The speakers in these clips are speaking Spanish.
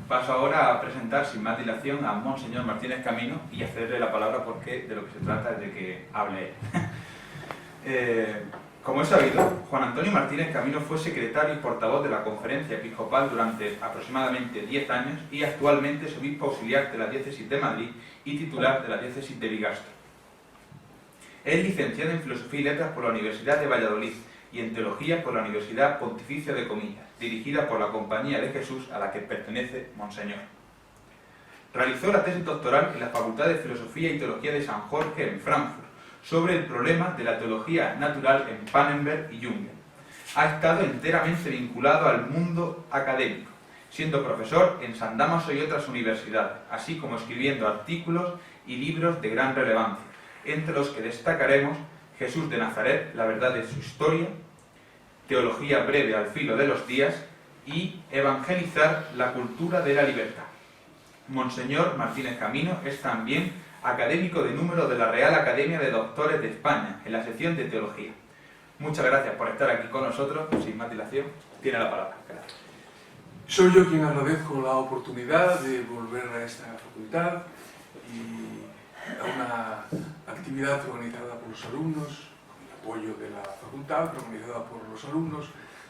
paso ahora a presentar sin más dilación a Monseñor Martínez Camino y a cederle la palabra porque de lo que se trata es de que hable él. Como es sabido, Juan Antonio Martínez Camino fue secretario y portavoz de la Conferencia Episcopal durante aproximadamente 10 años y actualmente es obispo auxiliar de la Diócesis de Madrid y titular de la Diócesis de Bigastro. Es licenciado en Filosofía y Letras por la Universidad de Valladolid y en Teología por la Universidad Pontificia de Comillas, dirigida por la Compañía de Jesús a la que pertenece Monseñor. Realizó la tesis doctoral en la Facultad de Filosofía y Teología de San Jorge en Frankfurt, sobre el problema de la teología natural en Pannenberg y Jung. Ha estado enteramente vinculado al mundo académico, siendo profesor en San Dámaso y otras universidades, así como escribiendo artículos y libros de gran relevancia, entre los que destacaremos Jesús de Nazaret, la verdad de su historia, Teología breve al filo de los días y Evangelizar la cultura de la libertad. Monseñor Martínez Camino es también académico de número de la Real Academia de Doctores de España, en la sección de Teología. Muchas gracias por estar aquí con nosotros. Sin más dilación, tiene la palabra. Gracias. Soy yo quien agradezco la oportunidad de volver a esta facultad y a una actividad organizada por los alumnos, con el apoyo de la facultad, organizada por los alumnos,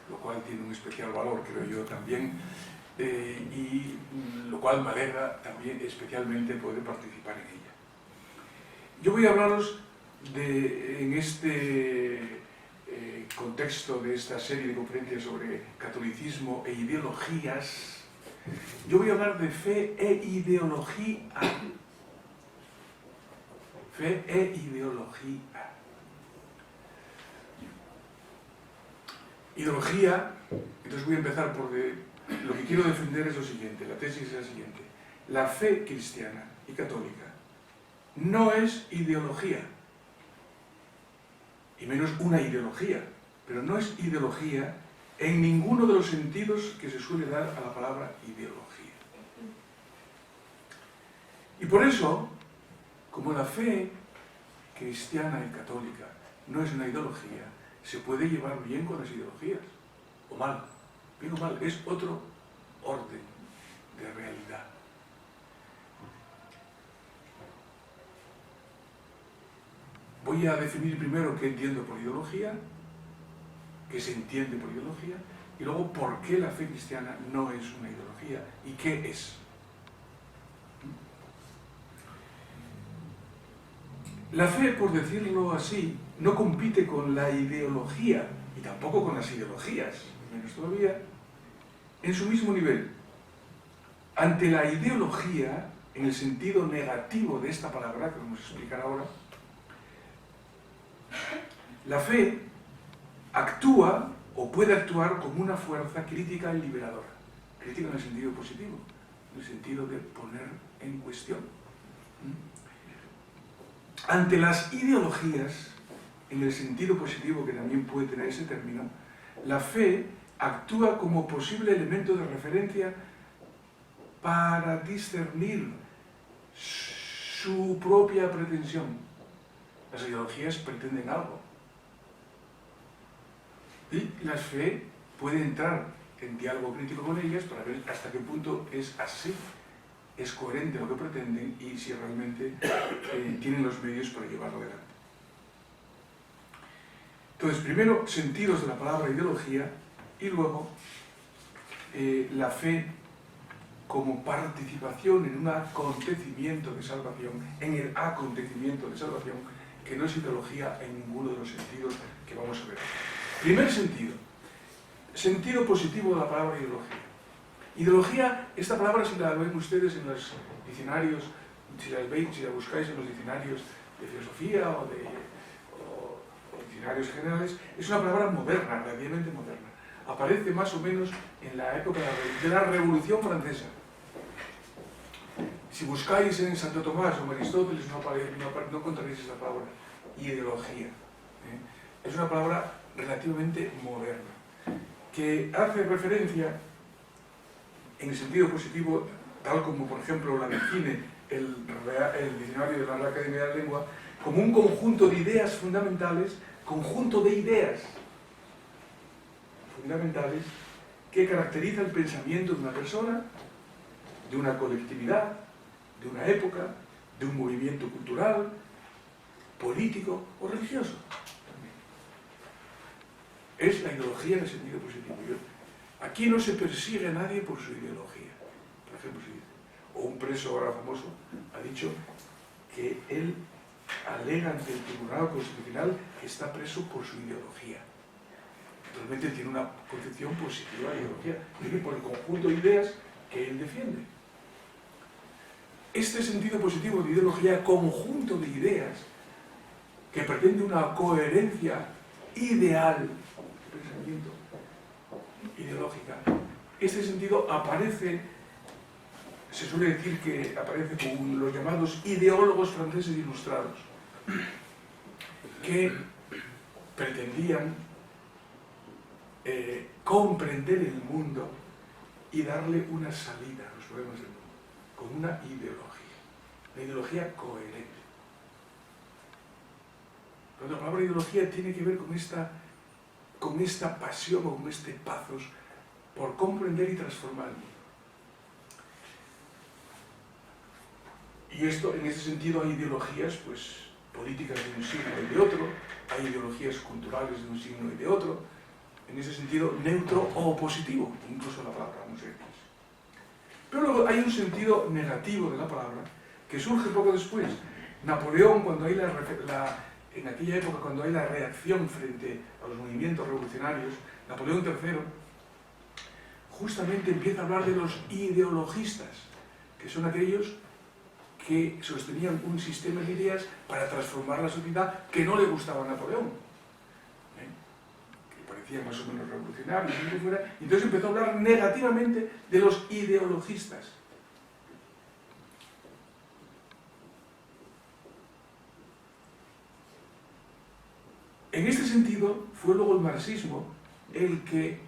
lo cual tiene un especial valor, creo yo, también, y lo cual me alegra también especialmente poder participar en ella. Yo voy a hablaros en este contexto de esta serie de conferencias sobre catolicismo e ideologías. Yo voy a hablar de fe e ideología. Fe e ideología. Ideología, entonces voy a empezar por lo que quiero defender es lo siguiente, la tesis es la siguiente. La fe cristiana y católica no es ideología, y menos una ideología, pero no es ideología en ninguno de los sentidos que se suele dar a la palabra ideología. Y por eso, como la fe cristiana y católica no es una ideología, se puede llevar bien con las ideologías, o mal, bien o mal, es otro orden de realidad. Voy a definir primero qué entiendo por ideología, qué se entiende por ideología, y luego por qué la fe cristiana no es una ideología y qué es. La fe, por decirlo así, no compite con la ideología y tampoco con las ideologías, menos todavía, en su mismo nivel. Ante la ideología, en el sentido negativo de esta palabra, que vamos a explicar ahora, la fe actúa o puede actuar como una fuerza crítica y liberadora. Crítica en el sentido positivo, en el sentido de poner en cuestión. Ante las ideologías, en el sentido positivo que también puede tener ese término, la fe actúa como posible elemento de referencia para discernir su propia pretensión. Las ideologías pretenden algo. Y la fe puede entrar en diálogo crítico con ellas para ver hasta qué punto es así, es coherente lo que pretenden y si realmente tienen los medios para llevarlo adelante. Entonces, primero, sentidos de la palabra ideología y luego la fe como participación en un acontecimiento de salvación, en el acontecimiento de salvación, que no es ideología en ninguno de los sentidos que vamos a ver. Primer sentido, sentido positivo de la palabra ideología. Ideología, esta palabra si la ven ustedes en los diccionarios, si la buscáis en los diccionarios de filosofía o diccionarios generales, es una palabra moderna, relativamente moderna. Aparece más o menos en la época de la Revolución Francesa. Si buscáis en Santo Tomás o en Aristóteles no encontraréis esta palabra, ideología. Es una palabra relativamente moderna, que hace referencia, en el sentido positivo, tal como por ejemplo la define el diccionario de la Real Academia de la Lengua, como un conjunto de ideas fundamentales, conjunto de ideas fundamentales que caracteriza el pensamiento de una persona de una colectividad, de una época, de un movimiento cultural, político o religioso. Es la ideología en el sentido positivo. Aquí no se persigue a nadie por su ideología. Por ejemplo, si dice, o un preso ahora famoso ha dicho que él alega ante el Tribunal Constitucional que está preso por su ideología. Realmente tiene una concepción positiva de ideología, viene por el conjunto de ideas que él defiende. Este sentido positivo de ideología, conjunto de ideas, que pretende una coherencia ideal de pensamiento ideológica, este sentido aparece, se suele decir que aparece con los llamados ideólogos franceses ilustrados, que pretendían comprender el mundo y darle una salida a los problemas del mundo, con una ideología coherente. Pero la palabra ideología tiene que ver con esta pasión o con este pathos por comprender y transformar el mundo. Y esto, en ese sentido, hay ideologías pues, políticas de un signo y de otro, hay ideologías culturales de un signo y de otro, en ese sentido neutro o positivo, incluso la palabra, vamos a decir. Pero luego hay un sentido negativo de la palabra que surge poco después. Napoleón, cuando hay en aquella época, cuando hay la reacción frente a los movimientos revolucionarios, Napoleón III justamente empieza a hablar de los ideologistas, que son aquellos que sostenían un sistema de ideas para transformar la sociedad que no le gustaba a Napoleón, que parecía más o menos revolucionario, y entonces empezó a hablar negativamente de los ideologistas. En este sentido, fue luego el marxismo el que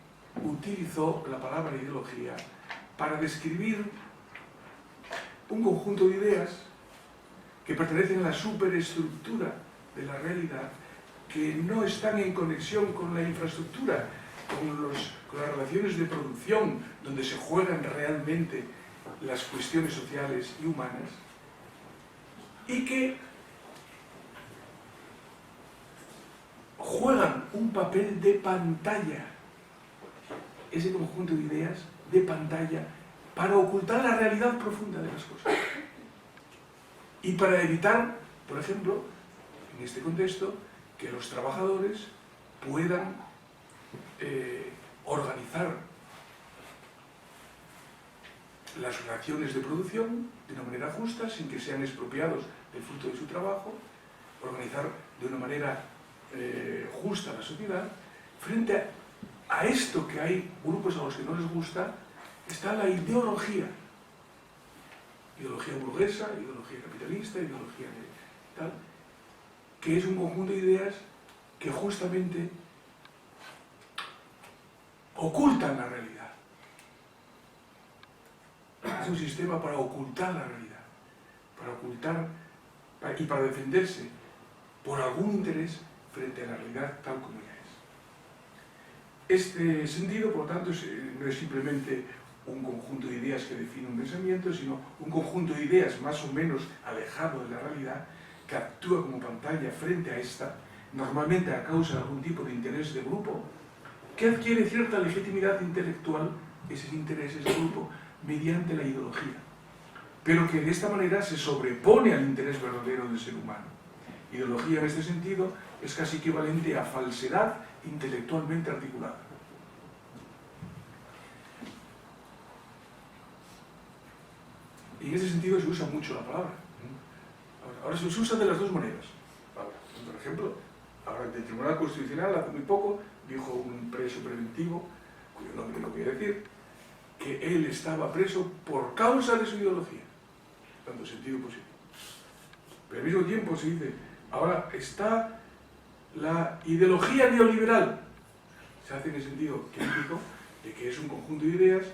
utilizó la palabra ideología para describir un conjunto de ideas que pertenecen a la superestructura de la realidad, que no están en conexión con la infraestructura, con las relaciones de producción, donde se juegan realmente las cuestiones sociales y humanas, y que juegan un papel de pantalla, ese conjunto de ideas de pantalla, para ocultar la realidad profunda de las cosas. Y para evitar, por ejemplo, en este contexto, que los trabajadores puedan organizar las relaciones de producción de una manera justa, sin que sean expropiados del fruto de su trabajo, organizar de una manera justa la sociedad. Frente a esto que hay grupos a los que no les gusta, está la ideología burguesa, ideología capitalista, ideología de tal, que es un conjunto de ideas que justamente ocultan la realidad. Es un sistema para ocultar la realidad, para ocultar y para defenderse por algún interés frente a la realidad tal como ya es. Este sentido, por lo tanto, no es simplemente un conjunto de ideas que define un pensamiento, sino un conjunto de ideas más o menos alejado de la realidad, que actúa como pantalla frente a esta, normalmente a causa de algún tipo de interés de grupo, que adquiere cierta legitimidad intelectual, ese interés, ese grupo, mediante la ideología, pero que de esta manera se sobrepone al interés verdadero del ser humano. Ideología en este sentido es casi equivalente a falsedad intelectualmente articulada. Y en ese sentido se usa mucho la palabra. Ahora se usa de las dos maneras. Por ejemplo, ahora el Tribunal Constitucional hace muy poco dijo un preso preventivo, cuyo nombre no voy a decir, que él estaba preso por causa de su ideología, dando sentido positivo. Pero al mismo tiempo se dice, ahora está la ideología neoliberal, se hace en el sentido crítico de que es un conjunto de ideas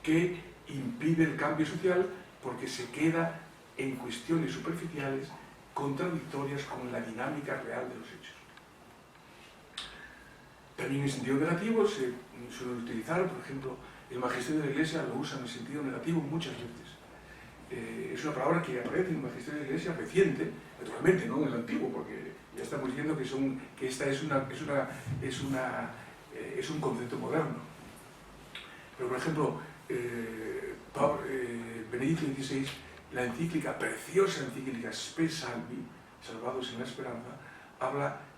que impide el cambio social porque se queda en cuestiones superficiales contradictorias con la dinámica real de los hechos. También en sentido negativo se suele utilizar, por ejemplo, El magisterio de la Iglesia lo usa en el sentido negativo muchas veces. Es una palabra que aparece en el magisterio de la Iglesia reciente, naturalmente, no en el antiguo, porque ya estamos viendo que esta es un concepto moderno. Pero, por ejemplo, Benedicto XVI, la encíclica, preciosa encíclica Spe Salvi, Salvados en la Esperanza,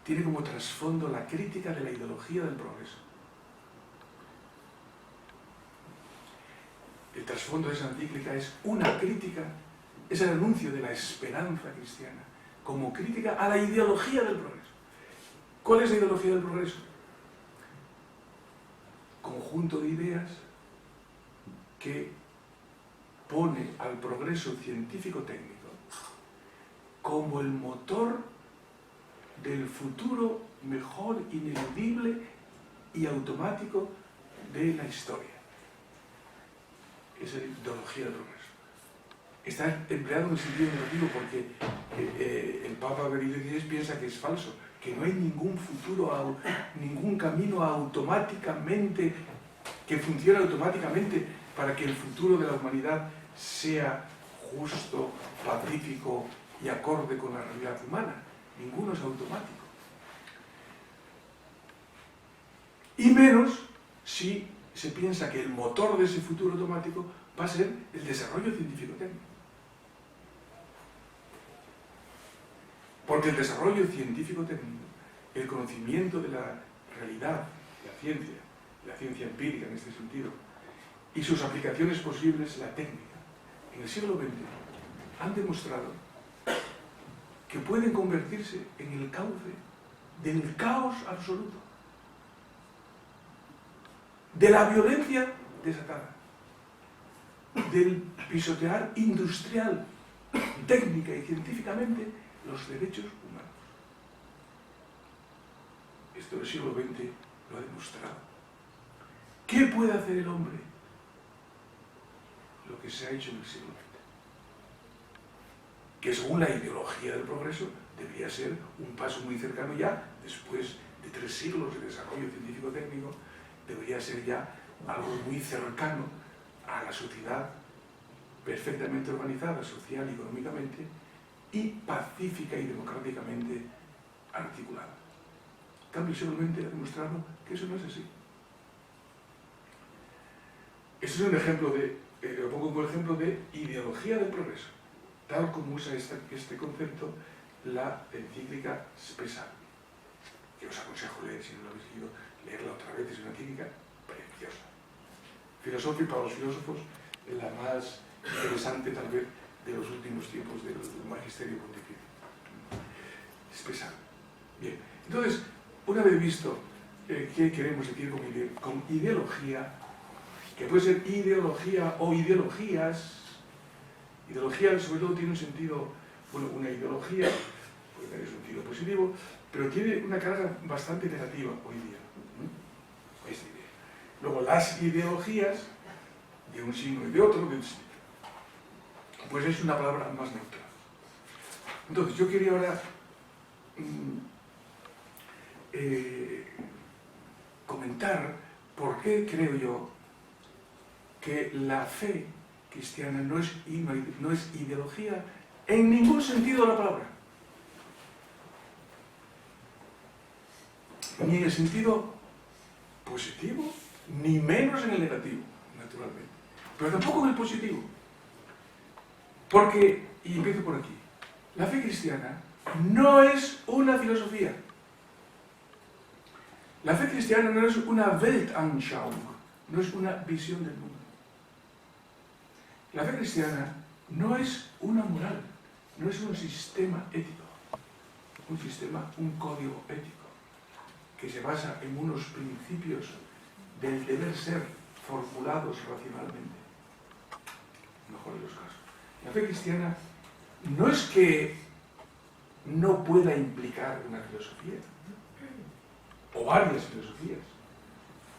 tiene como trasfondo la crítica de la ideología del progreso. El trasfondo de esa encíclica es una crítica, es el anuncio de la esperanza cristiana, como crítica a la ideología del progreso. ¿Cuál es la ideología del progreso? Conjunto de ideas que pone al progreso científico-técnico como el motor del futuro mejor, ineludible y automático de la historia. Esa es la ideología del progreso. Está empleado en el sentido negativo porque el Papa Benedicto XVI piensa que es falso, que no hay ningún futuro, ningún camino automáticamente, que funcione automáticamente para que el futuro de la humanidad sea justo, pacífico y acorde con la realidad humana. Ninguno es automático. Y menos si se piensa que el motor de ese futuro automático va a ser el desarrollo científico-técnico. Porque el desarrollo científico-técnico, el conocimiento de la realidad, la ciencia empírica en este sentido, y sus aplicaciones posibles, la técnica, en el siglo XX han demostrado que pueden convertirse en el cauce del caos absoluto, de la violencia desatada, del pisotear industrial, técnica y científicamente los derechos humanos. Esto el siglo XX lo ha demostrado. ¿Qué puede hacer el hombre? Lo que se ha hecho en el siglo XX. Que según la ideología del progreso debería ser un paso muy cercano ya, después de 3 siglos de desarrollo científico-técnico, debería ser ya algo muy cercano a la sociedad perfectamente organizada, social y económicamente, y pacífica y democráticamente articulada. En cambio, el siglo XX ha demostrado que eso no es así. Este es un ejemplo lo pongo como ejemplo de ideología del progreso, tal como usa este concepto la encíclica Spe Salvi, que os aconsejo leer, si no lo habéis leído, leerla otra vez. Es una encíclica preciosa. Filosofía para los filósofos, la más interesante tal vez de los últimos tiempos del magisterio pontificio. Spe Salvi. Bien, entonces, una vez visto qué queremos decir con ideología, que puede ser ideología o ideologías. Ideología sobre todo tiene un sentido, una ideología puede tener un sentido positivo, pero tiene una carga bastante negativa hoy día. Esta idea. Luego las ideologías, de un signo y de otro, pues es una palabra más neutral. Entonces yo quería ahora comentar por qué creo yo que la fe cristiana no es ideología en ningún sentido de la palabra. Ni en el sentido positivo, ni menos en el negativo, naturalmente. Pero tampoco en el positivo. Porque, y empiezo por aquí, la fe cristiana no es una filosofía. La fe cristiana no es una Weltanschauung, no es una visión del mundo. La fe cristiana no es una moral, no es un sistema ético, un código ético, que se basa en unos principios del deber ser formulados racionalmente, mejor de los casos. La fe cristiana no es que no pueda implicar una filosofía, o varias filosofías.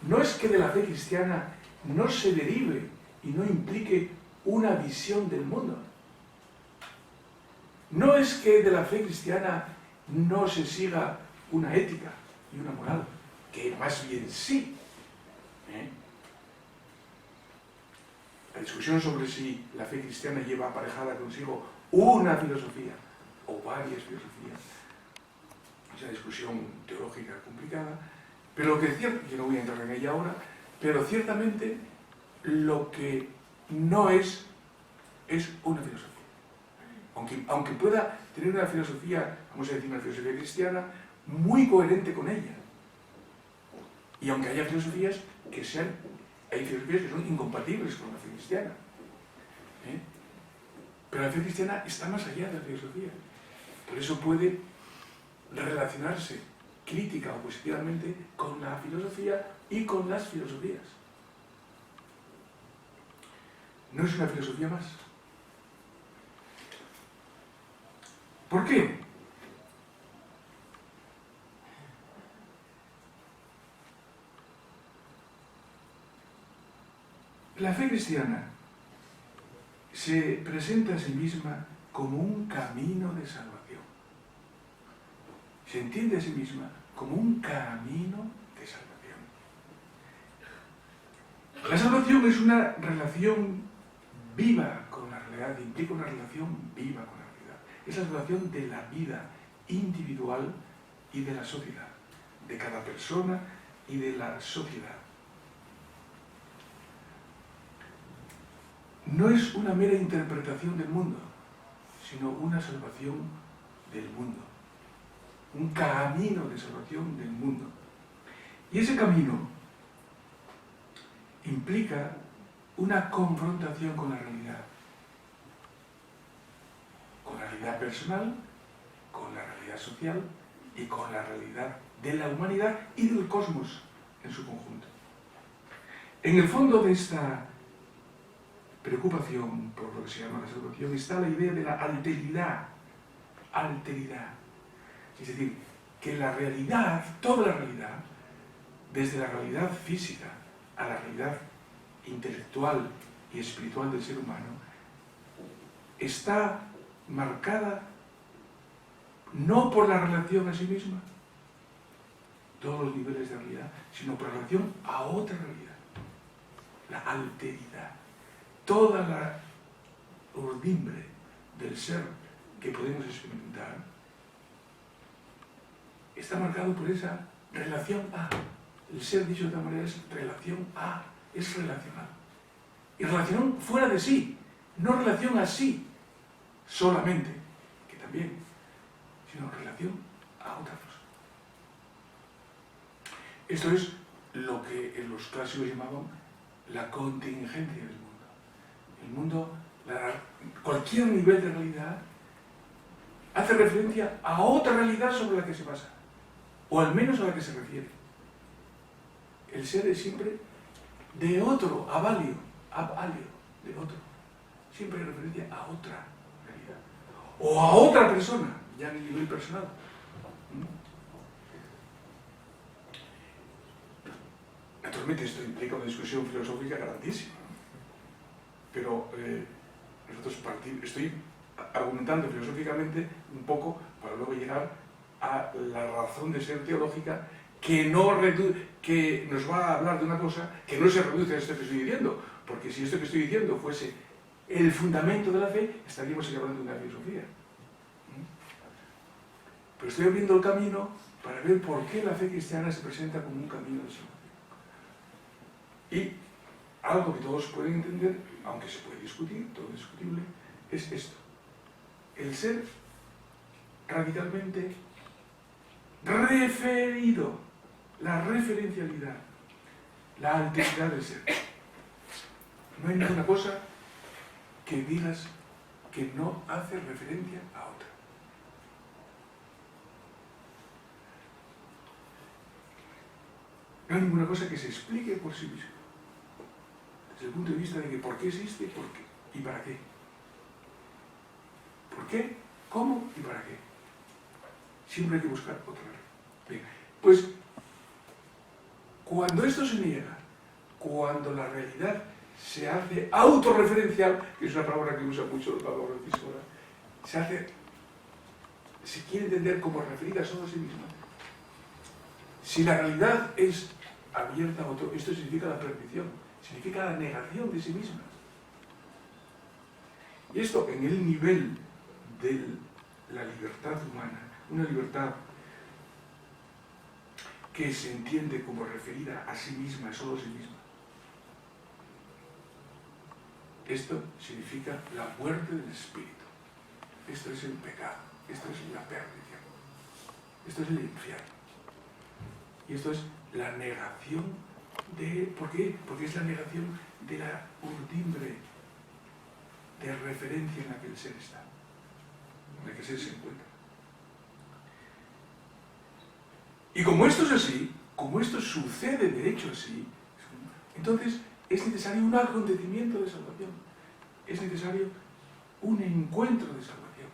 No es que de la fe cristiana no se derive y no implique una visión del mundo. No es que de la fe cristiana no se siga una ética y una moral, que más bien sí. La discusión sobre si la fe cristiana lleva aparejada consigo una filosofía o varias filosofías es una discusión teológica complicada, pero lo que es cierto, yo no voy a entrar en ella ahora, pero ciertamente lo que no es una filosofía. Aunque pueda tener una filosofía, vamos a decir una filosofía cristiana, muy coherente con ella. Y aunque haya filosofías hay filosofías que son incompatibles con la fe cristiana. Pero la fe cristiana está más allá de la filosofía. Por eso puede relacionarse crítica o positivamente con la filosofía y con las filosofías. No es una filosofía más. ¿Por qué? La fe cristiana se presenta a sí misma como un camino de salvación. Se entiende a sí misma como un camino de salvación. La salvación es una relación viva con la realidad, implica una relación viva con la realidad. Es la relación de la vida individual y de la sociedad, de cada persona y de la sociedad. No es una mera interpretación del mundo, sino una salvación del mundo. Un camino de salvación del mundo. Y ese camino implica una confrontación con la realidad. Con la realidad personal, con la realidad social y con la realidad de la humanidad y del cosmos en su conjunto. En el fondo de esta preocupación por lo que se llama la salvación está la idea de la alteridad. Alteridad. Es decir, que la realidad, toda la realidad, desde la realidad física a la realidad intelectual y espiritual del ser humano, está marcada no por la relación a sí misma, todos los niveles de realidad, sino por la relación a otra realidad, la alteridad. Toda la urdimbre del ser que podemos experimentar está marcado por esa relación a. El ser, dicho de otra manera, es relación a, es relacional. Y relación fuera de sí, no relación a sí solamente, que también, sino relación a otra cosa. Esto es lo que los clásicos llamaban la contingencia del mundo. El mundo, cualquier nivel de realidad, hace referencia a otra realidad sobre la que se basa, o al menos a la que se refiere. El ser es siempre de otro, avalio, de otro. Siempre hay referencia a otra realidad. O a otra persona, ya en el nivel personal. Naturalmente esto implica una discusión filosófica grandísima. Pero estoy argumentando filosóficamente un poco para luego llegar a la razón de ser teológica que nos va a hablar de una cosa que no se reduce a esto que estoy diciendo, porque si esto que estoy diciendo fuese el fundamento de la fe, estaríamos aquí hablando de una filosofía. Pero estoy abriendo el camino para ver por qué la fe cristiana se presenta como un camino de salvación. Y algo que todos pueden entender, aunque se puede discutir, todo es discutible, es esto. El ser radicalmente referido, la referencialidad, la alteridad del ser. No hay ninguna cosa que digas que no hace referencia a otra. No hay ninguna cosa que se explique por sí misma. Desde el punto de vista de que por qué existe, por qué y para qué. ¿Por qué? ¿Cómo? ¿Y para qué? Siempre hay que buscar otra vez. Bien, pues cuando esto se niega, cuando la realidad se hace autorreferencial, que es una palabra que usa mucho el Papa Francisco ahora, se quiere entender como referida solo a sí misma. Si la realidad es abierta a otro, esto significa la perdición, significa la negación de sí misma. Y esto en el nivel de la libertad humana, una libertad que se entiende como referida a sí misma, solo a sí misma. Esto significa la muerte del espíritu. Esto es el pecado. Esto es la perdición. Esto es el infierno. Y esto es la negación de... ¿Por qué? Porque es la negación de la urdimbre de referencia en la que el ser está, en la que el ser se encuentra. Y como esto es así, como esto sucede de hecho así, entonces es necesario un acontecimiento de salvación. Es necesario un encuentro de salvación.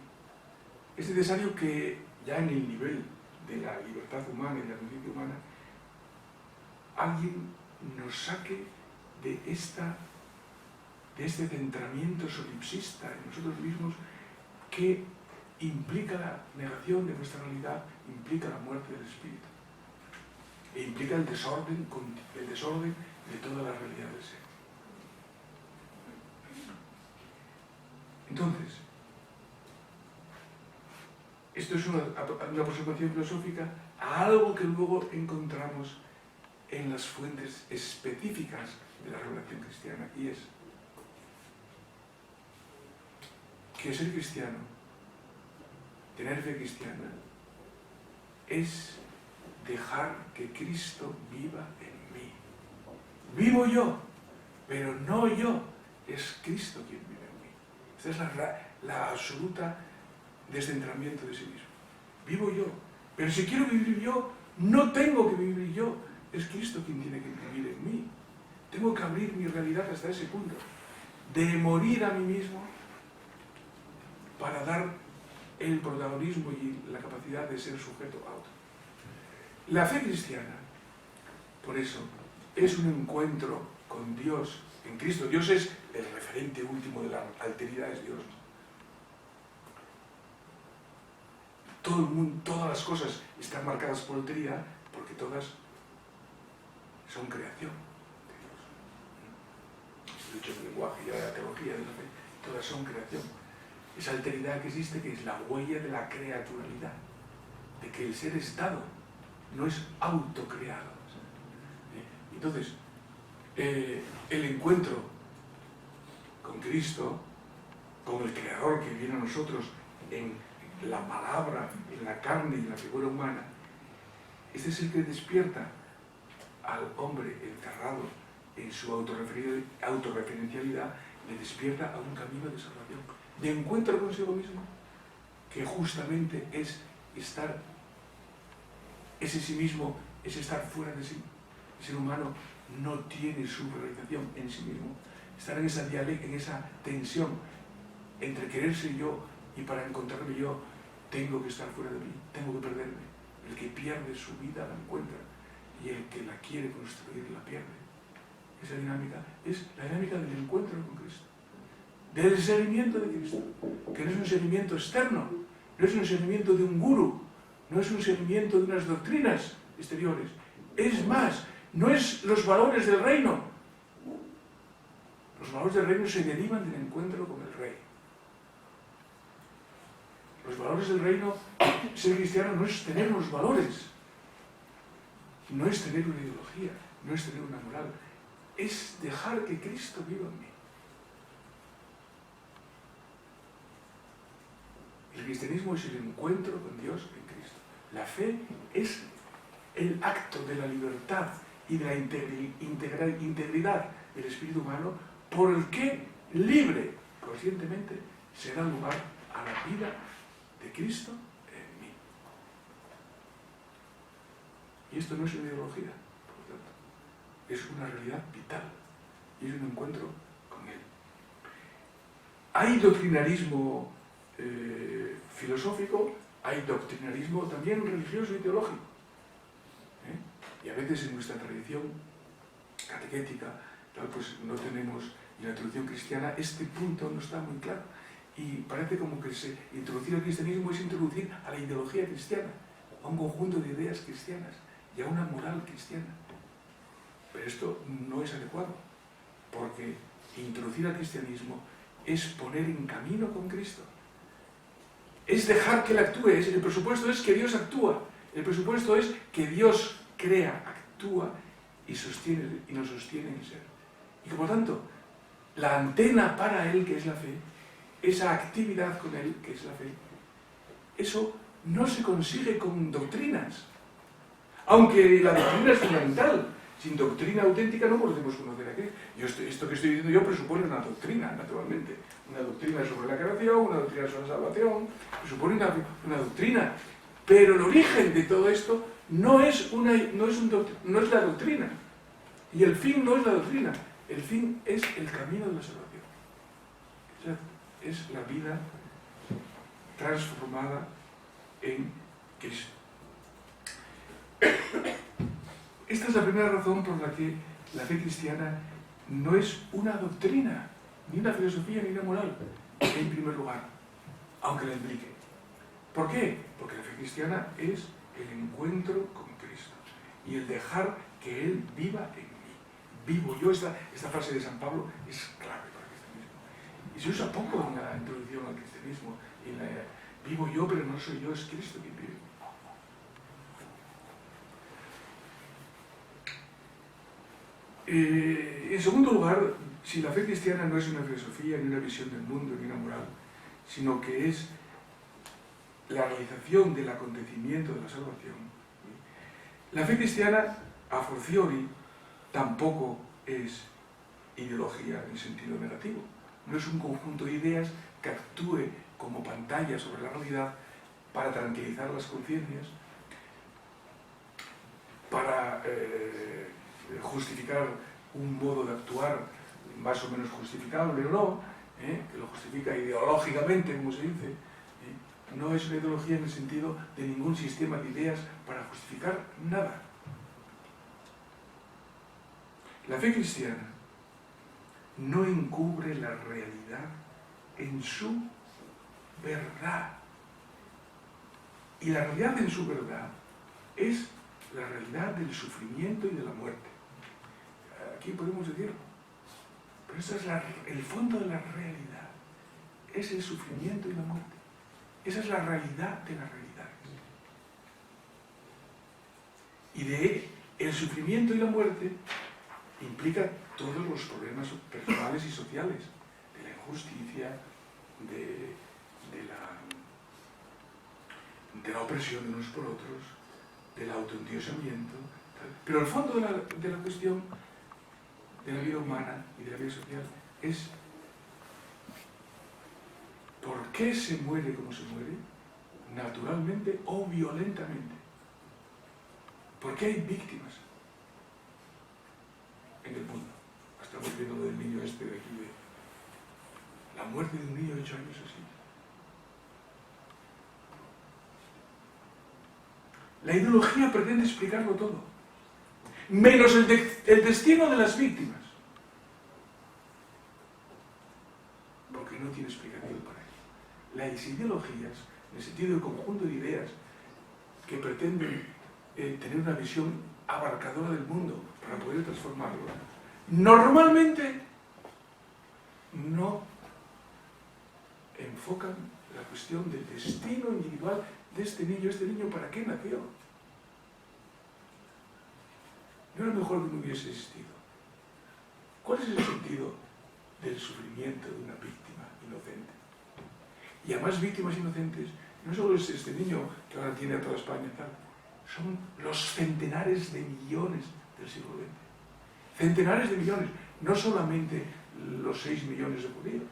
Es necesario que ya en el nivel de la libertad humana y de la conciencia humana, alguien nos saque de este centramiento solipsista en nosotros mismos que implica la negación de nuestra realidad, implica la muerte del espíritu e implica el desorden de toda la realidad del ser. Entonces, esto es una aproximación filosófica a algo que luego encontramos en las fuentes específicas de la revelación cristiana, y es que ser cristiano, tener fe cristiana, es dejar que Cristo viva en mí. Vivo yo, pero no yo, es Cristo quien vive en mí. Esta es la absoluta descentramiento de sí mismo. Vivo yo, pero si quiero vivir yo, no tengo que vivir yo, es Cristo quien tiene que vivir en mí. Tengo que abrir mi realidad hasta ese punto, de morir a mí mismo para dar el protagonismo y la capacidad de ser sujeto a otro. La fe cristiana, por eso, es un encuentro con Dios en Cristo. Dios es el referente último de la alteridad, es Dios. Todo el mundo, todas las cosas están marcadas por alteridad porque todas son creación de Dios. Esto dicho en el lenguaje y la teología de la fe, todas son creación. Esa alteridad que existe, que es la huella de la creaturalidad, de que el ser es dado, no es autocreado. Entonces, el encuentro con Cristo, con el Creador que viene a nosotros en la palabra, en la carne y en la figura humana, este es el que despierta al hombre encerrado en su autorreferencialidad, le despierta a un camino de salvación, de encuentro consigo mismo, que justamente es estar, ese sí mismo, es estar fuera de sí. El ser humano no tiene su realización en sí mismo. Estar en esa tensión entre quererse yo y para encontrarme yo, tengo que estar fuera de mí, tengo que perderme. El que pierde su vida la encuentra y el que la quiere construir la pierde. Esa dinámica es la dinámica del encuentro con Cristo, del seguimiento de Cristo, que no es un seguimiento externo, no es un seguimiento de un gurú, no es un seguimiento de unas doctrinas exteriores. Es más, no es los valores del reino. Los valores del reino se derivan del encuentro con el Rey. Los valores del reino, ser cristiano no es tener los valores, no es tener una ideología, no es tener una moral, es dejar que Cristo viva en mí. El cristianismo es el encuentro con Dios en Cristo. La fe es el acto de la libertad y de la integridad del espíritu humano por el que libre, conscientemente, se da lugar a la vida de Cristo en mí. Y esto no es una ideología, por lo tanto, es una realidad vital y es un encuentro con Él. Hay doctrinarismo filosófico, hay doctrinarismo también religioso y teológico. Y a veces en nuestra tradición catequética, pues no tenemos, en la tradición cristiana, este punto no está muy claro. Y parece como que introducir el cristianismo es introducir a la ideología cristiana, a un conjunto de ideas cristianas y a una moral cristiana. Pero esto no es adecuado, porque introducir al cristianismo es poner en camino con Cristo. Es dejar que Él actúe. El presupuesto es que Dios actúa. El presupuesto es que Dios crea, actúa y nos sostiene en ser. Y por tanto, la antena para Él, que es la fe, esa actividad con Él, que es la fe, eso no se consigue con doctrinas. Aunque la doctrina es fundamental. Sin doctrina auténtica no podemos conocer a Cristo. Esto que estoy diciendo yo presupone una doctrina, naturalmente. Una doctrina sobre la creación, una doctrina sobre la salvación, presupone una doctrina. Pero el origen de todo esto no es la doctrina. Y el fin no es la doctrina. El fin es el camino de la salvación. O sea, es la vida transformada en Cristo. Esta es la primera razón por la que la fe cristiana no es una doctrina, ni una filosofía, ni una moral, en primer lugar, aunque la implique. ¿Por qué? Porque la fe cristiana es el encuentro con Cristo y el dejar que Él viva en mí. Vivo yo, esta frase de San Pablo es clave para el cristianismo. Y se usa poco en la introducción al cristianismo. Vivo yo, pero no soy yo, es Cristo quien vive. En segundo lugar, si la fe cristiana no es una filosofía, ni una visión del mundo, ni una moral, sino que es la realización del acontecimiento de la salvación, la fe cristiana, a fortiori, tampoco es ideología en sentido negativo. No es un conjunto de ideas que actúe como pantalla sobre la realidad para tranquilizar las conciencias, para justificar un modo de actuar más o menos justificable o no, que lo justifica ideológicamente, como se dice. No es una ideología en el sentido de ningún sistema de ideas para justificar nada. La fe cristiana no encubre la realidad en su verdad. Y la realidad en su verdad es la realidad del sufrimiento y de la muerte. Aquí podemos decirlo. Pero ese es el fondo de la realidad. Es el sufrimiento y la muerte. Esa es la realidad de la realidad. Y de el sufrimiento y la muerte implica todos los problemas personales y sociales, de la injusticia, de la opresión de unos por otros, del autoendiosamiento. Pero el fondo de la cuestión de la vida humana y de la vida social es ¿por qué se muere como se muere? Naturalmente o violentamente. ¿Por qué hay víctimas en el mundo? Estamos viendo lo del niño este de aquí, de la muerte de un niño de 8 años así. La ideología pretende explicarlo todo, menos el destino de las víctimas, porque no tiene explicación para ello. Las ideologías, en el sentido de conjunto de ideas que pretenden tener una visión abarcadora del mundo para poder transformarlo, normalmente no enfocan la cuestión del destino individual de este niño ¿para qué nació? ¿No era mejor que no hubiese existido? ¿Cuál es el sentido del sufrimiento de una víctima inocente? Y además víctimas inocentes, no solo es este niño que ahora tiene a toda España y tal, son los centenares de millones del siglo XX. Centenares de millones, no solamente los 6 millones de judíos,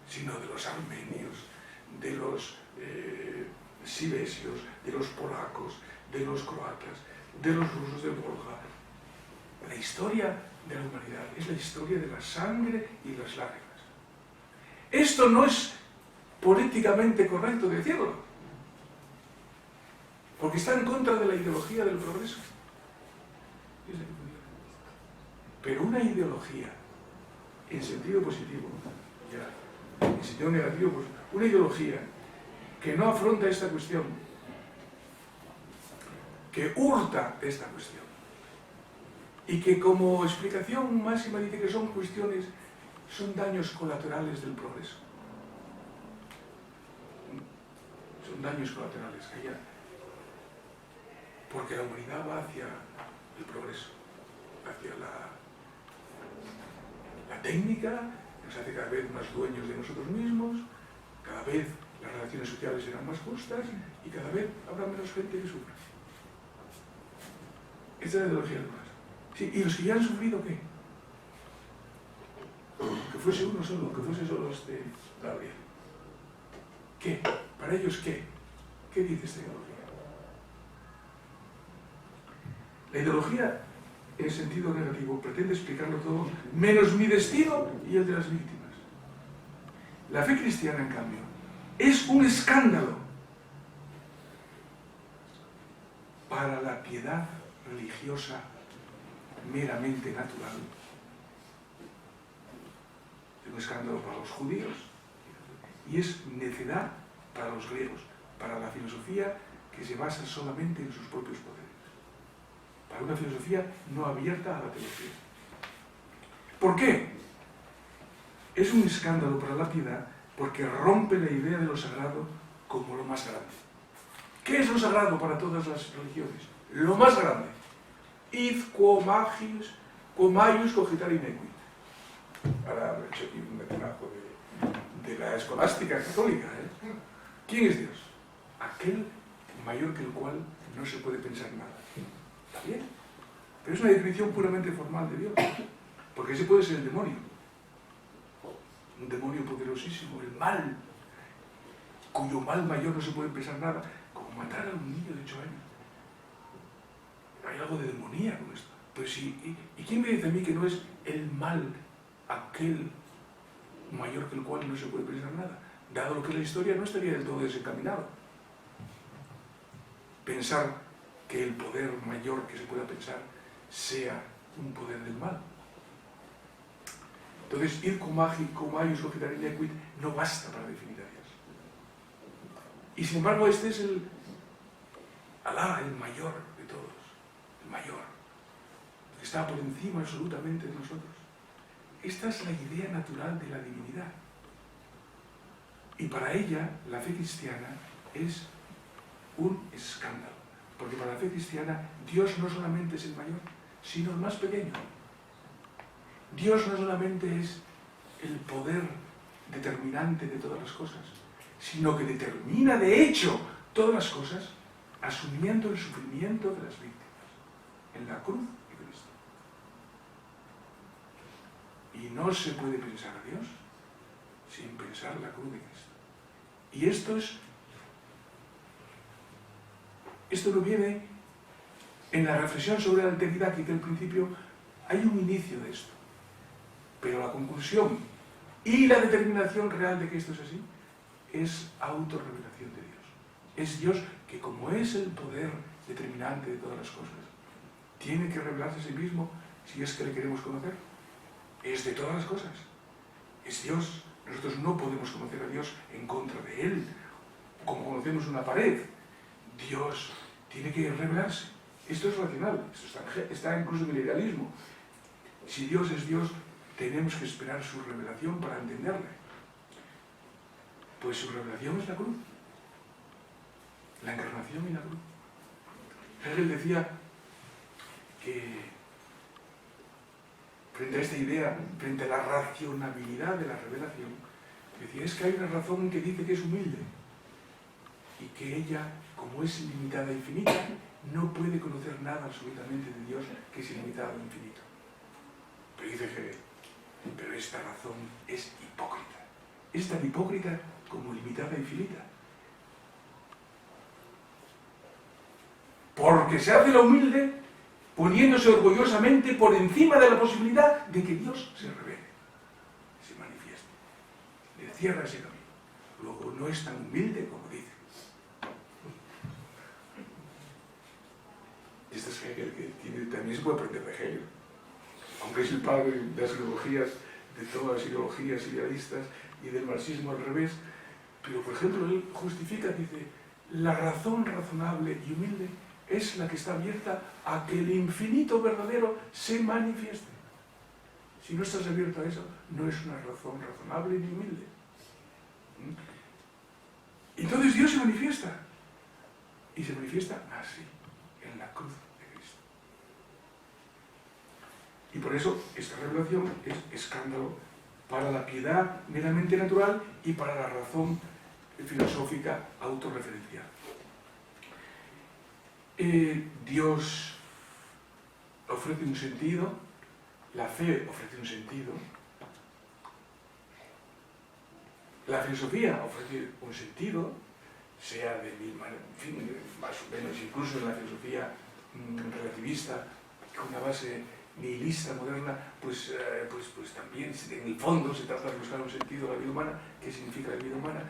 sino de los armenios, de los silesios, de los polacos, de los croatas, de los rusos del Volga. La historia de la humanidad es la historia de la sangre y las lágrimas. Esto no es políticamente correcto decirlo, porque está en contra de la ideología del progreso. Pero una ideología en sentido positivo, ya, en sentido negativo, pues una ideología que no afronta esta cuestión, que hurta esta cuestión, y que como explicación máxima dice que son cuestiones son daños colaterales del progreso. Son daños colaterales que haya, porque la humanidad va hacia el progreso, hacia la técnica, nos hace cada vez más dueños de nosotros mismos, cada vez las relaciones sociales serán más justas y cada vez habrá menos gente que sufra. Esta es la ideología del progreso. Sí, ¿y los que ya han sufrido qué? Que fuese uno solo, que fuese solo Gabriel. ¿Qué? ¿Para ellos qué? ¿Qué dice esta ideología? La ideología, en sentido negativo, pretende explicarlo todo, menos mi destino y el de las víctimas. La fe cristiana, en cambio, es un escándalo para la piedad religiosa meramente natural. Es un escándalo para los judíos y es necedad para los griegos, para la filosofía que se basa solamente en sus propios poderes, para una filosofía no abierta a la teología. ¿Por qué? Es un escándalo para la piedad porque rompe la idea de lo sagrado como lo más grande. ¿Qué es lo sagrado para todas las religiones? Lo más grande. Id quo maius cogitare inequit. Ahora he hecho aquí un mecenazo de la escolástica católica. ¿Quién es Dios? Aquel mayor que el cual no se puede pensar nada. ¿Está bien? Pero es una definición puramente formal de Dios. Porque ese puede ser el demonio. Un demonio poderosísimo, el mal, cuyo mal mayor no se puede pensar nada, como matar a un niño de 8 años. Hay algo de demonía con esto. Pues ¿y quién me dice a mí que no es el mal aquel mayor que el cual no se puede pensar nada? Dado lo que es la historia, no estaría del todo desencaminado. Pensar que el poder mayor que se pueda pensar sea un poder del mal. Entonces, ir cum maius cogitare inequit no basta para definir a Dios. Y sin embargo, este es Alá, el mayor de todos, el mayor, que está por encima absolutamente de nosotros. Esta es la idea natural de la divinidad. Y para ella, la fe cristiana es un escándalo. Porque para la fe cristiana, Dios no solamente es el mayor, sino el más pequeño. Dios no solamente es el poder determinante de todas las cosas, sino que determina de hecho todas las cosas asumiendo el sufrimiento de las víctimas en la cruz de Cristo. Y no se puede pensar a Dios sin pensar la cruz de Cristo. Y esto no viene en la reflexión sobre la alteridad que hice al principio. Hay un inicio de esto, pero la conclusión y la determinación real de que esto es así es autorrevelación de Dios. Es Dios que, como es el poder determinante de todas las cosas, tiene que revelarse a sí mismo si es que le queremos conocer. Es de todas las cosas. Es Dios. Nosotros no podemos conocer a Dios en contra de Él, como conocemos una pared. Dios tiene que revelarse. Esto es racional, esto está incluso en el idealismo. Si Dios es Dios, tenemos que esperar su revelación para entenderle. Pues su revelación es la cruz. La encarnación y la cruz. Hegel decía que frente a esta idea, frente a la racionalidad de la revelación, decía, es que hay una razón que dice que es humilde y que ella, como es ilimitada e infinita, no puede conocer nada absolutamente de Dios que es ilimitado e infinito. Pero dice Hegel, pero esta razón es hipócrita. Es tan hipócrita como limitada e infinita. Porque se hace la humilde poniéndose orgullosamente por encima de la posibilidad de que Dios se revele, se manifieste. Le cierra ese camino. Luego no es tan humilde como dice. Este es Hegel, que también se puede aprender de Hegel. Aunque es el padre de las ideologías, de todas las ideologías idealistas y del marxismo al revés. Pero, por ejemplo, él justifica, dice, la razón razonable y humilde es la que está abierta a que el infinito verdadero se manifieste. Si no estás abierto a eso, no es una razón razonable ni humilde. Entonces Dios se manifiesta. Y se manifiesta así, en la cruz de Cristo. Y por eso esta revelación es escándalo para la piedad meramente natural y para la razón filosófica autorreferencial. Dios ofrece un sentido, la fe ofrece un sentido, la filosofía ofrece un sentido, sea de mil maneras, en fin, más o menos, incluso en la filosofía relativista, con una base nihilista moderna, pues también en el fondo se trata de buscar un sentido a la vida humana. ¿Qué significa la vida humana?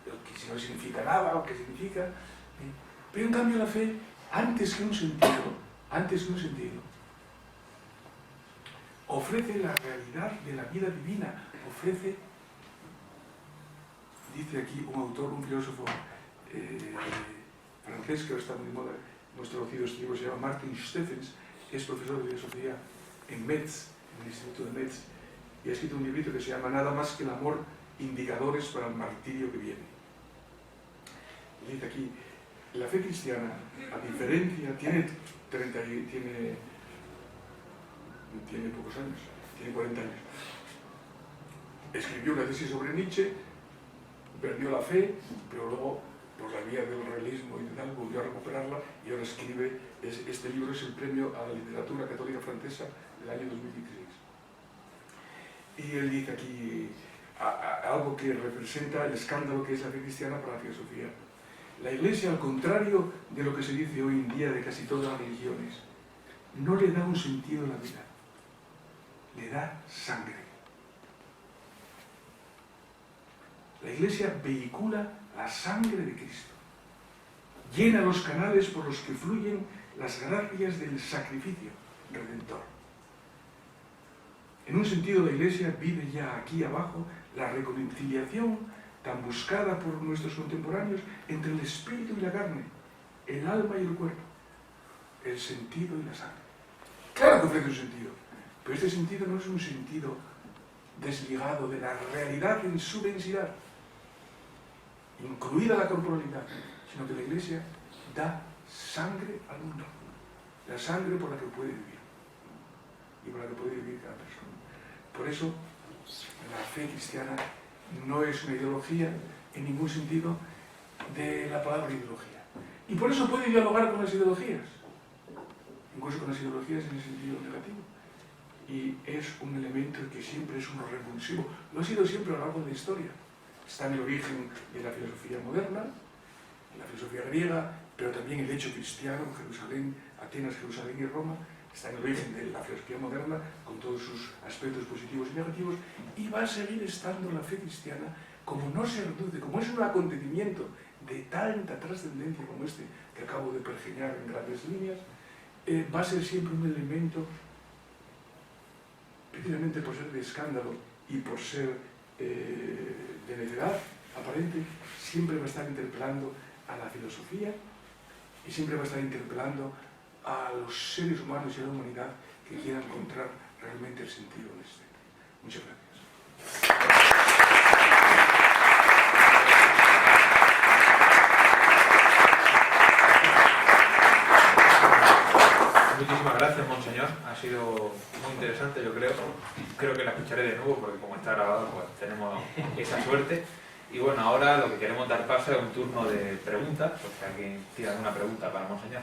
Que si no significa nada, o qué significa. Pero en cambio la fe, antes que un sentido, ofrece la realidad de la vida divina, ofrece, dice aquí un autor, un filósofo francés que ahora está muy de moda, hemos traducido este libro, se llama Martin Steffens, es profesor de filosofía en Metz, en el Instituto de Metz, y ha escrito un librito que se llama Nada más que el amor, indicadores para el martirio que viene. Y dice aquí, la fe cristiana, a diferencia, tiene pocos años, tiene 40 años. Escribió una tesis sobre Nietzsche, perdió la fe, pero luego, por la vía del realismo y de tal, volvió a recuperarla y ahora escribe, este libro es el premio a la literatura católica francesa del año 2016. Y él dice aquí algo que representa el escándalo que es la fe cristiana para la filosofía. La Iglesia, al contrario de lo que se dice hoy en día de casi todas las religiones, no le da un sentido a la vida, le da sangre. La Iglesia vehicula la sangre de Cristo, llena los canales por los que fluyen las gracias del sacrificio redentor. En un sentido, la Iglesia vive ya aquí abajo la reconciliación tan buscada por nuestros contemporáneos entre el espíritu y la carne, el alma y el cuerpo, el sentido y la sangre. Claro que ofrece un sentido, pero este sentido no es un sentido desligado de la realidad en su densidad, incluida la corporalidad, sino que la Iglesia da sangre al mundo, la sangre por la que puede vivir y por la que puede vivir cada persona. Por eso, la fe cristiana no es una ideología en ningún sentido de la palabra ideología. Y por eso puede dialogar con las ideologías, incluso con las ideologías en el sentido negativo. Y es un elemento que siempre es uno revulsivo. Lo ha sido siempre a lo largo de la historia. Está en el origen de la filosofía moderna, la filosofía griega, pero también el hecho cristiano, Jerusalén, Atenas, Jerusalén y Roma, está en el origen de la filosofía moderna, con todos sus aspectos positivos y negativos, y va a seguir estando la fe cristiana, como no se reduce, como es un acontecimiento de tanta trascendencia como este que acabo de pergeñar en grandes líneas, va a ser siempre un elemento, precisamente por ser de escándalo y por ser de necedad aparente, siempre va a estar interpelando a la filosofía y siempre va a estar interpelando a los seres humanos y a la humanidad que quieran encontrar realmente el sentido de este. Muchas gracias. Muchísimas gracias, Monseñor. Ha sido muy interesante, yo creo. Creo que la escucharé de nuevo porque como está grabado, pues tenemos esa suerte. Y bueno, ahora lo que queremos dar paso es un turno de preguntas, pues si alguien tiene alguna pregunta para Monseñor.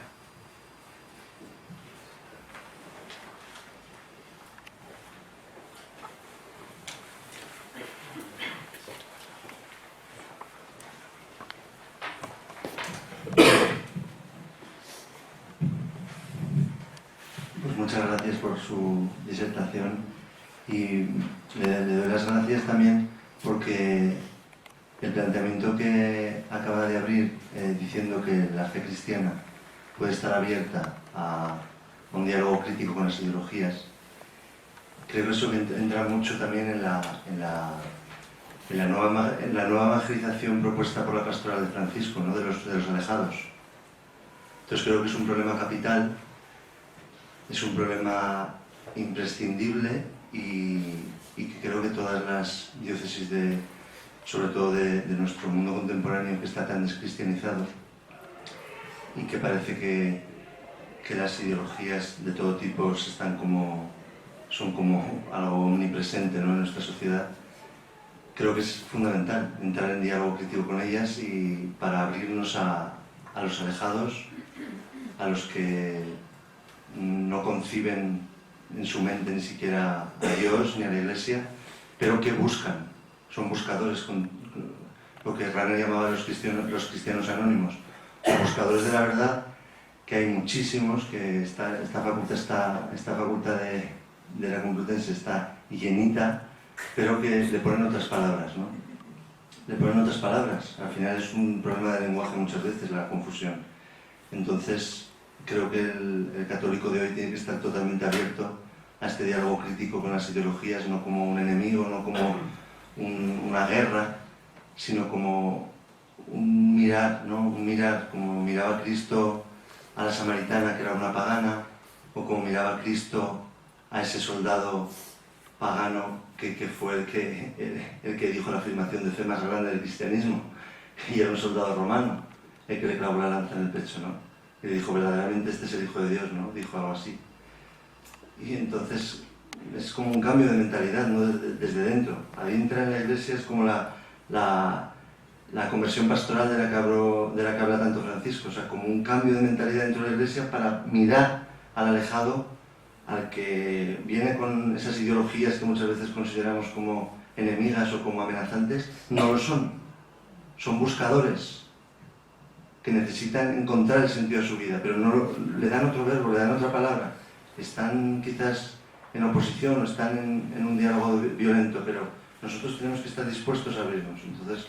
Muchas gracias por su disertación y le doy las gracias también porque el planteamiento que acaba de abrir diciendo que la fe cristiana puede estar abierta a un diálogo crítico con las ideologías, creo que eso entra mucho también en la nueva evangelización propuesta por la pastoral de Francisco, ¿no? de los alejados. Entonces creo que es un problema capital. Es un problema imprescindible y que creo que todas las diócesis, sobre todo de nuestro mundo contemporáneo, que está tan descristianizado y que parece que las ideologías de todo tipo son como algo omnipresente, ¿no?, en nuestra sociedad, creo que es fundamental entrar en diálogo crítico con ellas y para abrirnos a los alejados, a los que no conciben en su mente ni siquiera a Dios ni a la Iglesia, pero que buscan, son buscadores, con lo que Rahner llamaba los cristianos anónimos, son buscadores de la verdad, que hay muchísimos, que esta facultad de la Complutense está llenita, pero que le ponen otras palabras, ¿no? Le ponen otras palabras. Al final es un problema de lenguaje muchas veces, la confusión. Entonces, creo que el católico de hoy tiene que estar totalmente abierto a este diálogo crítico con las ideologías, no como un enemigo, no como una guerra, sino como un mirar, ¿no? Un mirar como miraba Cristo a la samaritana, que era una pagana, o como miraba Cristo a ese soldado pagano que fue el que dijo la afirmación de fe más grande del cristianismo, y era un soldado romano, el que le clavó la lanza en el pecho, ¿no? Y le dijo, verdaderamente este es el Hijo de Dios, ¿no? Dijo algo así. Y entonces es como un cambio de mentalidad, ¿no?, desde dentro. Ahí entra en la Iglesia, es como la conversión pastoral de la que habla tanto Francisco, o sea, como un cambio de mentalidad dentro de la Iglesia para mirar al alejado, al que viene con esas ideologías que muchas veces consideramos como enemigas o como amenazantes. No lo son, son buscadores que necesitan encontrar el sentido de su vida, pero no le dan otro verbo, le dan otra palabra. Están quizás en oposición o están en un diálogo violento, pero nosotros tenemos que estar dispuestos a abrirnos. Entonces,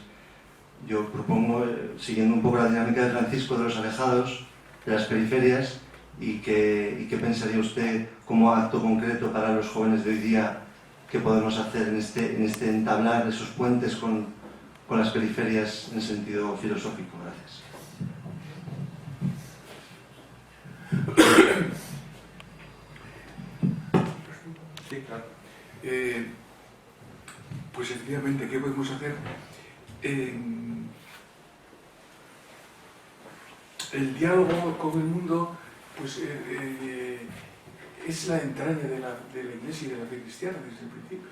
yo propongo, siguiendo un poco la dinámica de Francisco, de los alejados, de las periferias, y qué pensaría usted como acto concreto para los jóvenes de hoy día que podemos hacer en este entablar esos puentes con las periferias en sentido filosófico. Gracias. Sí, claro. Pues efectivamente, ¿qué podemos hacer? El diálogo con el mundo, pues es la entraña de la Iglesia y de la fe cristiana desde el principio.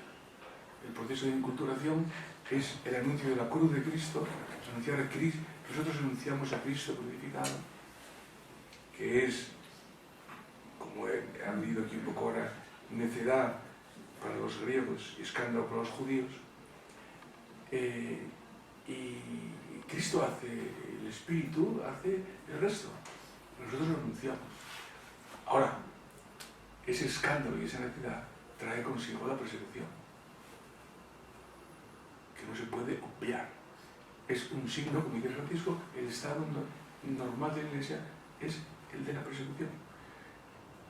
El proceso de inculturación es el anuncio de la cruz de Cristo, anunciar a Cristo. Nosotros anunciamos a Cristo crucificado, que es, como han leído aquí un poco ahora, necedad para los griegos y escándalo para los judíos. Y Cristo hace, el Espíritu hace el resto. Nosotros lo anunciamos. Ahora, ese escándalo y esa necedad trae consigo la persecución, que no se puede obviar. Es un signo, como dice Francisco, el estado normal de la Iglesia es el de la persecución.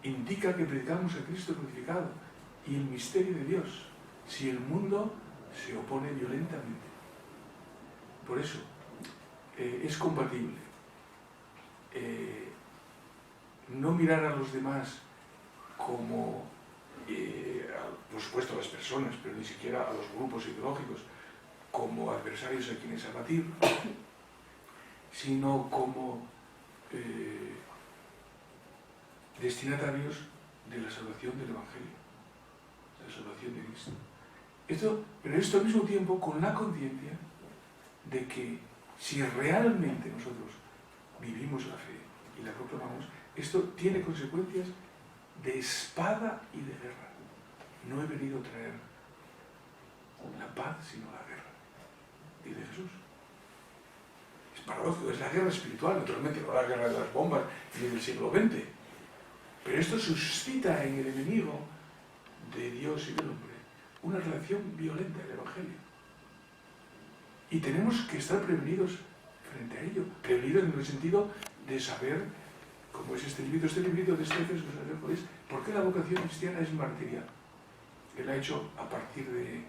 Indica que predicamos a Cristo crucificado y el misterio de Dios, si el mundo se opone violentamente. Por eso, es compatible no mirar a los demás como, por supuesto, a las personas, pero ni siquiera a los grupos ideológicos, como adversarios a quienes abatir, sino como destinatarios de la salvación del Evangelio, de la salvación de Cristo. Pero esto al mismo tiempo con la conciencia de que si realmente nosotros vivimos la fe y la proclamamos, esto tiene consecuencias de espada y de guerra. No he venido a traer la paz, sino la guerra, dice Jesús. Es paradójico, es la guerra espiritual, naturalmente, no la guerra de las bombas ni del siglo XX. Pero esto suscita en el enemigo de Dios y del hombre una reacción violenta del Evangelio. Y tenemos que estar prevenidos frente a ello. Prevenidos en el sentido de saber, como es este librito de Efesios, por qué la vocación cristiana es martirial. Él ha hecho a partir de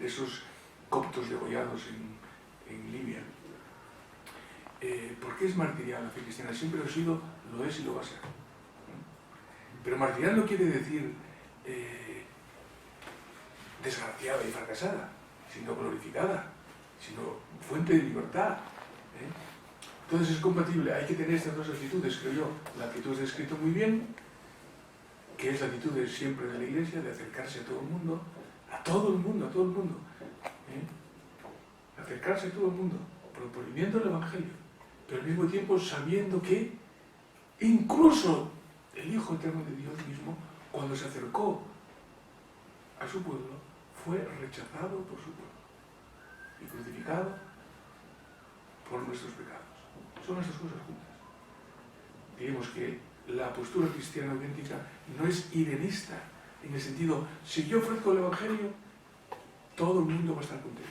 esos coptos degollados en Libia. ¿Por qué es martirial la fe cristiana? Siempre lo ha sido, lo es y lo va a ser. Pero martirial no quiere decir desgraciada y fracasada, sino glorificada, sino fuente de libertad. Entonces es compatible, hay que tener estas dos actitudes, creo yo. La que tú has descrito muy bien, que es la actitud de siempre de la Iglesia, de acercarse a todo el mundo, a todo el mundo, a todo el mundo. Acercarse a todo el mundo, proponiendo el Evangelio, pero al mismo tiempo sabiendo que incluso el Hijo Eterno de Dios mismo, cuando se acercó a su pueblo, fue rechazado por su pueblo y crucificado por nuestros pecados. Son estas cosas juntas. Digamos que la postura cristiana auténtica no es idealista, en el sentido, si yo ofrezco el Evangelio, todo el mundo va a estar contento.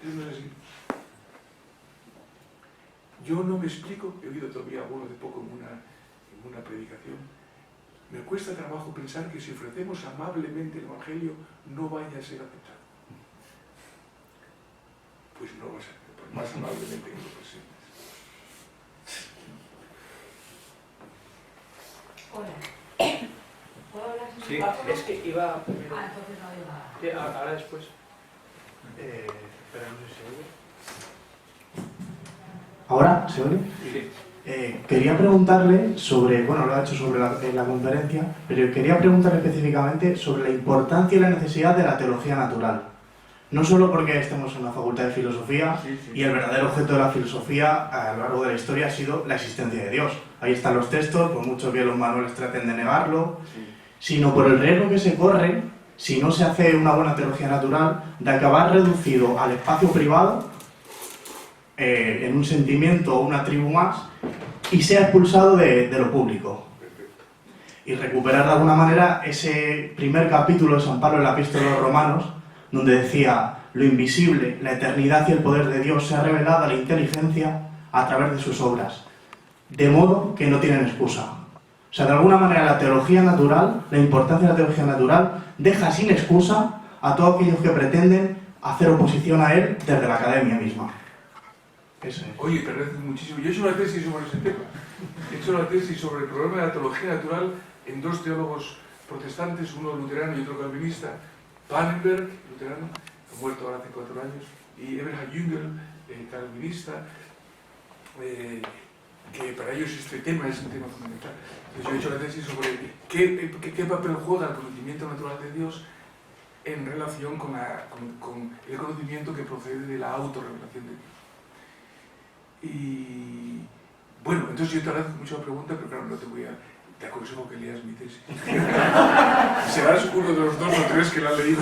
Eso no es así. Yo no me explico, he oído todavía alguno de poco en una predicación, me cuesta trabajo pensar que si ofrecemos amablemente el Evangelio no vaya a ser aceptado. Pues no va a ser, por más amablemente que lo presentes. Hola. ¿Puedo hablar sin Sí. micrófono? Es que iba primero. Entonces no digo nada. Ahora después. Pero no sé si se oye. ¿Ahora se oye? Sí. Quería preguntarle sobre, bueno, lo ha hecho sobre en la conferencia, pero quería preguntarle específicamente sobre la importancia y la necesidad de la teología natural. No solo porque estemos en la Facultad de Filosofía y el verdadero objeto de la filosofía a lo largo de la historia ha sido la existencia de Dios. Ahí están los textos, por mucho que los manuales traten de negarlo, sino por el riesgo que se corre, si no se hace una buena teología natural, de acabar reducido al espacio privado, en un sentimiento o una tribu más, y sea expulsado de lo público. Y recuperar de alguna manera ese primer capítulo de San Pablo en la Epístola a los Romanos, donde decía, lo invisible, la eternidad y el poder de Dios se ha revelado a la inteligencia a través de sus obras, de modo que no tienen excusa. O sea, de alguna manera la teología natural, la importancia de la teología natural, deja sin excusa a todos aquellos que pretenden hacer oposición a él desde la academia misma. Eso es. Oye, te agradezco muchísimo. Yo he hecho una tesis sobre ese tema. He hecho una tesis sobre el problema de la teología natural en dos teólogos protestantes, uno luterano y otro calvinista. Pannenberg, luterano, ha muerto ahora hace 4 años, y Eberhard Jüngel, calvinista, que para ellos este tema es un tema fundamental. Entonces yo he hecho la tesis sobre qué papel juega el conocimiento natural de Dios en relación con el conocimiento que procede de la autorrevelación de Dios. Y bueno, entonces yo te agradezco mucho la pregunta, pero claro, no te voy a... Te aconsejo que leas mi tesis. Serás uno de los 2 o 3 que la han leído.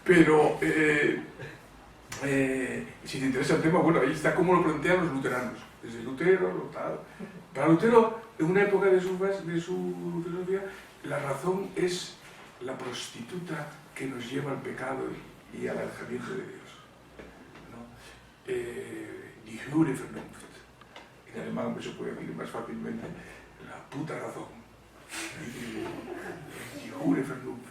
Pero si te interesa el tema, bueno, ahí está cómo lo plantean los luteranos. Desde Lutero, tal. Para Lutero, en una época de su filosofía, la razón es la prostituta que nos lleva al pecado y al alejamiento de Dios. Die höhere Vernunft. En alemán se puede decir más fácilmente la puta razón. Die höhere Vernunft.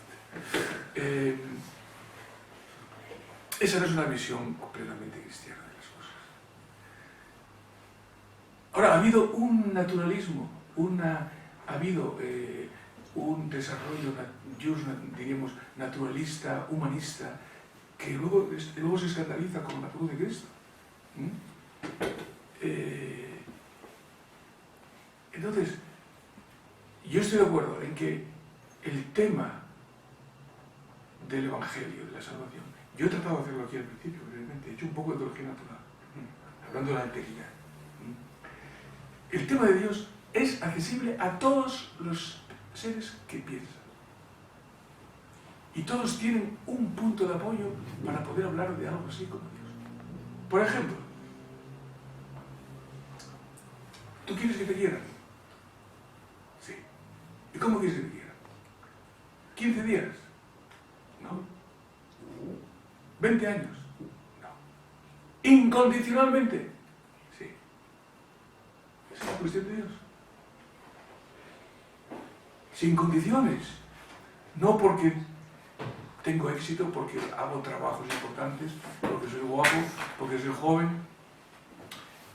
Esa no es una visión plenamente cristiana de las cosas. Ahora, ha habido un naturalismo, ha habido un desarrollo, diríamos, naturalista, humanista, que luego se escandaliza con la cruz de Cristo. Entonces, yo estoy de acuerdo en que el tema del Evangelio, de la salvación, yo he tratado de hacerlo aquí al principio, brevemente, he hecho un poco de teología natural, hablando de la alteridad. El tema de Dios es accesible a todos los seres que piensan. Y todos tienen un punto de apoyo para poder hablar de algo así como Dios. Por ejemplo, ¿tú quieres que te quieran? Sí. ¿Y cómo quieres que te quieran? 15 días. No. 20 años. No. Incondicionalmente. Sí. Esa es la cuestión de Dios. Sin condiciones. No porque tengo éxito, porque hago trabajos importantes, porque soy guapo, porque soy joven.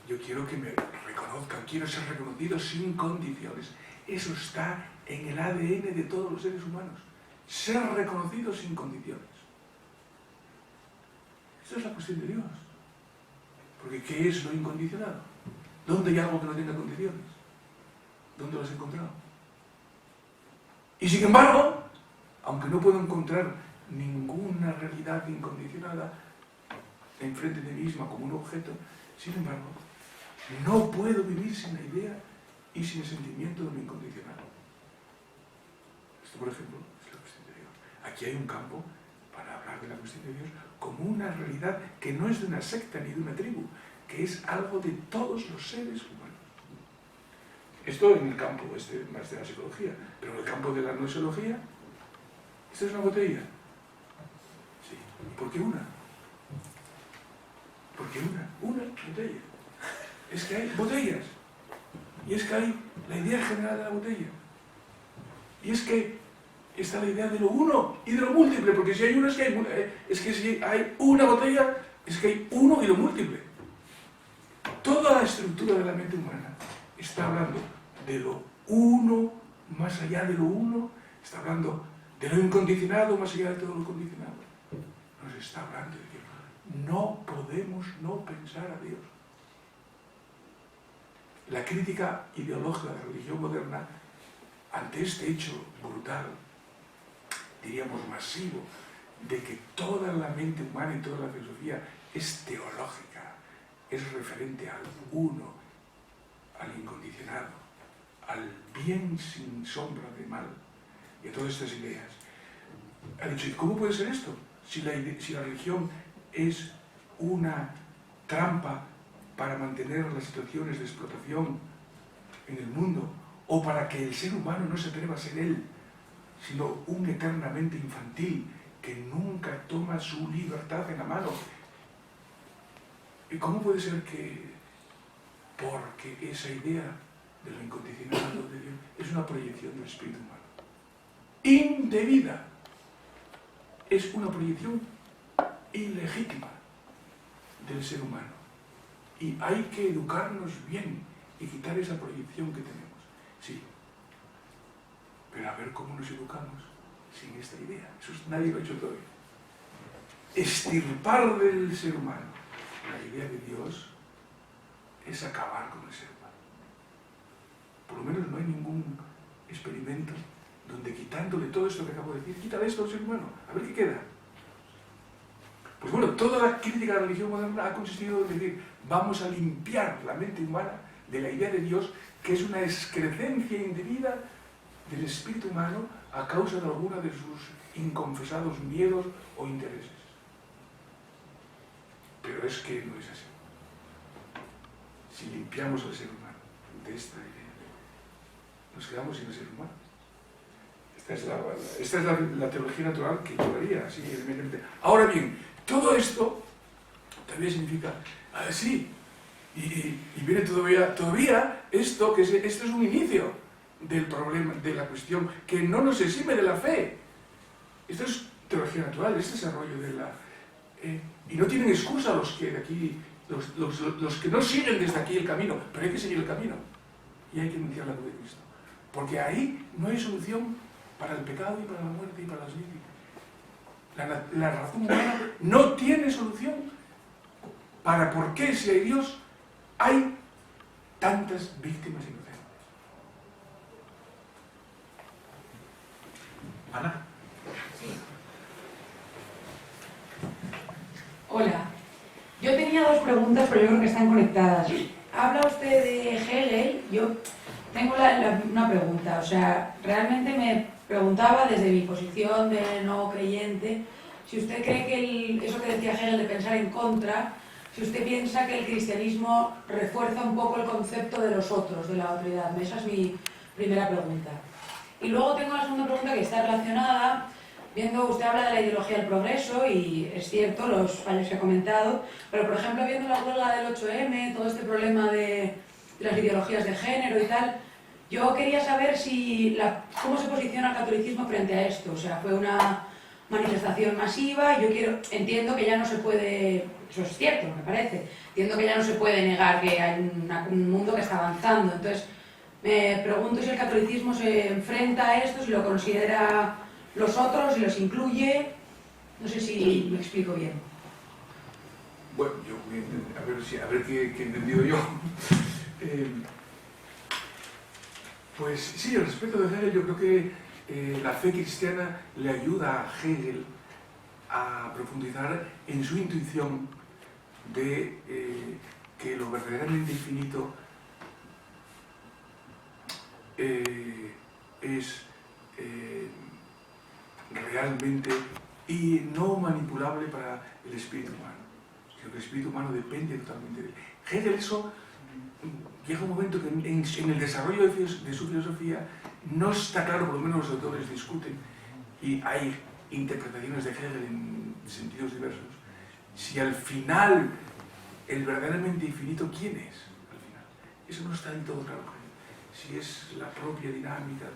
Yo quiero que me reconozcan reconozcan, quiero ser reconocido sin condiciones. Eso está en el ADN de todos los seres humanos. Ser reconocido sin condiciones. Esa es la cuestión de Dios. Porque ¿qué es lo incondicionado? ¿Dónde hay algo que no tenga condiciones? ¿Dónde lo has encontrado? Y sin embargo, aunque no puedo encontrar ninguna realidad incondicionada enfrente de mí misma como un objeto, sin embargo, no puedo vivir sin la idea y sin el sentimiento de lo incondicionado. Esto, por ejemplo, es la cuestión de Dios. Aquí hay un campo para hablar de la cuestión de Dios como una realidad que no es de una secta ni de una tribu, que es algo de todos los seres humanos. Esto en el campo más de la psicología, pero en el campo de la gnoseología, ¿esta es una botella? Sí. ¿Y por qué una? ¿Por qué una botella? Es que hay botellas. Y es que hay la idea general de la botella. Y es que está la idea de lo uno y de lo múltiple, porque si hay uno es que si hay una botella, es que hay uno y lo múltiple. Toda la estructura de la mente humana está hablando de lo uno más allá de lo uno, está hablando de lo incondicionado más allá de todo lo condicionado. Nos está hablando de que no podemos no pensar a Dios. La crítica ideológica de la religión moderna ante este hecho brutal, diríamos masivo, de que toda la mente humana y toda la filosofía es teológica, es referente al uno, al incondicionado, al bien sin sombra de mal, y a todas estas ideas. Ha dicho, ¿y cómo puede ser esto? Si la religión es una trampa para mantener las situaciones de explotación en el mundo, o para que el ser humano no se atreva a ser él, sino un eternamente infantil que nunca toma su libertad en la mano. ¿Y cómo puede ser que, porque esa idea de lo incondicionado de Dios es una proyección del espíritu humano indebida, es una proyección ilegítima del ser humano, y hay que educarnos bien y quitar esa proyección que tenemos? Sí, pero a ver cómo nos educamos sin esta idea. Eso nadie lo ha hecho todavía. Estirpar del ser humano la idea de Dios es acabar con el ser humano. Por lo menos no hay ningún experimento donde, quitándole todo esto que acabo de decir, quítale esto al ser humano, a ver qué queda. Pues bueno, toda la crítica a la religión moderna ha consistido en decir, vamos a limpiar la mente humana de la idea de Dios, que es una excrecencia indebida del espíritu humano a causa de alguna de sus inconfesados miedos o intereses. Pero es que no es así. Si limpiamos al ser humano de esta idea, nos quedamos sin el ser humano. Esta es la teología natural que yo haría, así evidentemente. Ahora bien, todo esto también significa, sí, y viene todavía esto, esto es un inicio del problema, de la cuestión, que no nos exime de la fe. Esto es teología natural, este desarrollo de la... y no tienen excusa los que de aquí, los que no siguen desde aquí el camino, pero hay que seguir el camino. Y hay que anunciar la cruz de Cristo. Porque ahí no hay solución para el pecado y para la muerte y para las víctimas. La razón humana no tiene solución para por qué, si hay Dios, hay tantas víctimas inocentes. Ana. Sí. Hola. Yo tenía dos preguntas, pero yo creo que están conectadas. Habla usted de Hegel. Yo tengo una pregunta. O sea, realmente me preguntaba desde mi posición de no creyente, si usted cree que eso que decía Hegel de pensar en contra, si usted piensa que el cristianismo refuerza un poco el concepto de los otros, de la otredad. Esa es mi primera pregunta. Y luego tengo la segunda pregunta que está relacionada, viendo, usted habla de la ideología del progreso y es cierto los fallos que ha comentado, pero por ejemplo viendo la huelga del 8M, todo este problema de las ideologías de género y tal, yo quería saber cómo se posiciona el catolicismo frente a esto. O sea, fue una manifestación masiva. Entiendo que ya no se puede, eso es cierto, me parece, entiendo que ya no se puede negar que hay un mundo que está avanzando. Entonces, me pregunto si el catolicismo se enfrenta a esto, si lo considera los otros, si los incluye. No sé si me explico bien. Bueno, yo voy a ver qué he entendido yo. Pues sí, al respecto de Hegel, yo creo que la fe cristiana le ayuda a Hegel a profundizar en su intuición de que lo verdaderamente infinito es realmente y no manipulable para el espíritu humano, sino que el espíritu humano depende totalmente de él. Hegel eso llega un momento que en el desarrollo de su filosofía no está claro, por lo menos los autores discuten, y hay interpretaciones de Hegel en sentidos diversos, si al final el verdaderamente infinito, ¿quién es? Al final, eso no está del todo claro. Si es la propia dinámica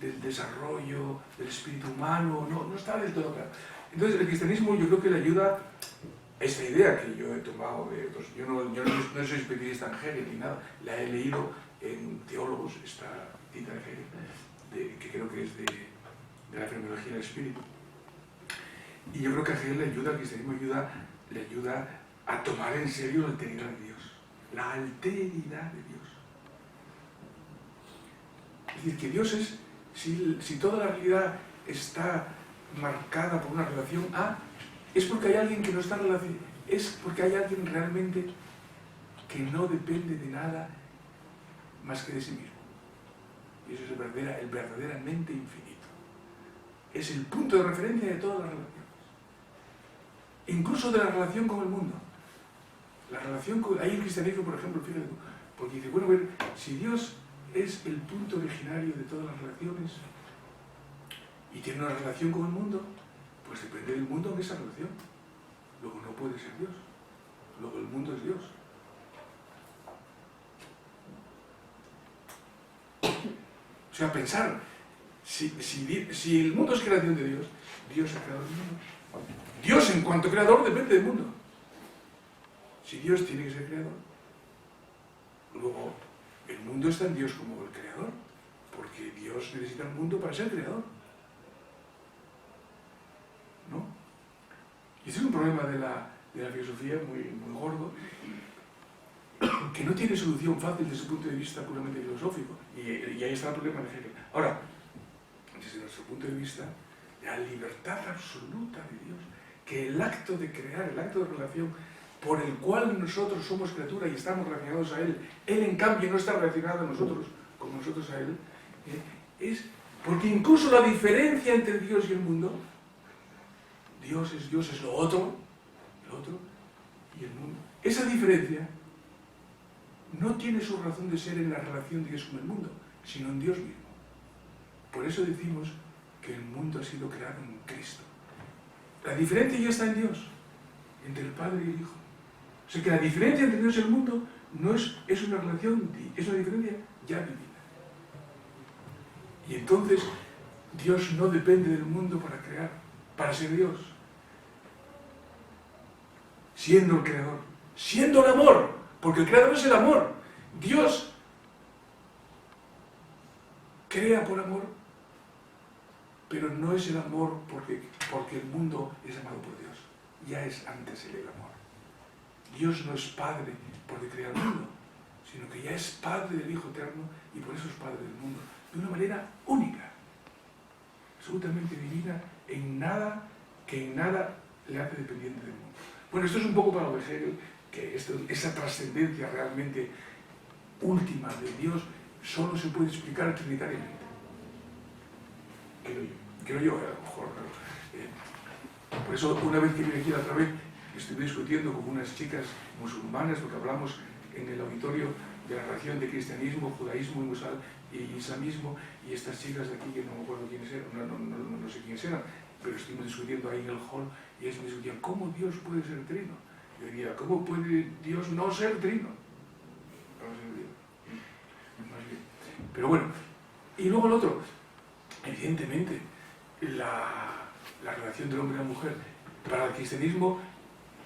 del desarrollo del espíritu humano, no está del todo claro. Entonces el cristianismo yo creo que le ayuda a esta idea que yo he tomado de otros. Yo no soy especialista en Hegel ni nada, la he leído en teólogos, esta cita de Hegel, que creo que es de la fenomenología del espíritu. Y yo creo que a Hegel le ayuda, al cristianismo le ayuda a tomar en serio la alteridad de Dios. La alteridad de Dios. Es decir, que Dios es, si toda la realidad está marcada por una relación A, es porque hay alguien que no está relacionado, es porque hay alguien realmente que no depende de nada más que de sí mismo. Y eso es el verdaderamente infinito. Es el punto de referencia de todas las relaciones. Incluso de la relación con el mundo. La relación con... Ahí el cristianismo, por ejemplo, fíjate, porque dice, bueno, a ver, si Dios es el punto originario de todas las relaciones y tiene una relación con el mundo, pues depende del mundo en esa relación. Luego no puede ser Dios. Luego el mundo es Dios. O sea, pensar, si el mundo es creación de Dios, Dios es creador del mundo. Dios en cuanto creador depende del mundo. Si Dios tiene que ser creador, luego el mundo está en Dios como el creador, porque Dios necesita el mundo para ser creador. ¿No? Y ese es un problema de la filosofía muy gordo, que no tiene solución fácil desde el punto de vista puramente filosófico. Y ahí está el problema de Hegel. Ahora, desde nuestro punto de vista, la libertad absoluta de Dios, que el acto de crear, el acto de relación, por el cual nosotros somos criatura y estamos relacionados a Él, Él en cambio no está relacionado a nosotros, con nosotros a Él, es porque incluso la diferencia entre Dios y el mundo, Dios es lo otro y el mundo. Esa diferencia no tiene su razón de ser en la relación de Dios con el mundo, sino en Dios mismo. Por eso decimos que el mundo ha sido creado en Cristo. La diferencia ya está en Dios, entre el Padre y el Hijo. O sea que la diferencia entre Dios y el mundo no es una relación, es una diferencia ya divina. Y entonces Dios no depende del mundo para crear, para ser Dios. Siendo el creador, siendo el amor, porque el creador es el amor. Dios crea por amor, pero no es el amor porque el mundo es amado por Dios. Ya es antes el amor. Dios no es Padre porque crea el mundo, sino que ya es Padre del Hijo Eterno y por eso es Padre del mundo, de una manera única, absolutamente divina, que en nada le hace dependiente del mundo. Bueno, esto es un poco para lo de Hegel, que esa trascendencia realmente última de Dios solo se puede explicar trinitariamente. Creo yo, a lo mejor. Por eso, una vez que vine aquí otra vez, estuve discutiendo con unas chicas musulmanas, porque hablamos en el auditorio de la relación de cristianismo, judaísmo y islamismo, y estas chicas de aquí, que no me acuerdo quiénes eran, no sé quiénes eran, pero estuvimos discutiendo ahí en el hall, y ellas me discutían, ¿cómo Dios puede ser trino? Yo diría, ¿cómo puede Dios no ser trino? No ser trino. Más bien. Pero bueno, y luego el otro, evidentemente, la relación del hombre y la mujer. Para el cristianismo,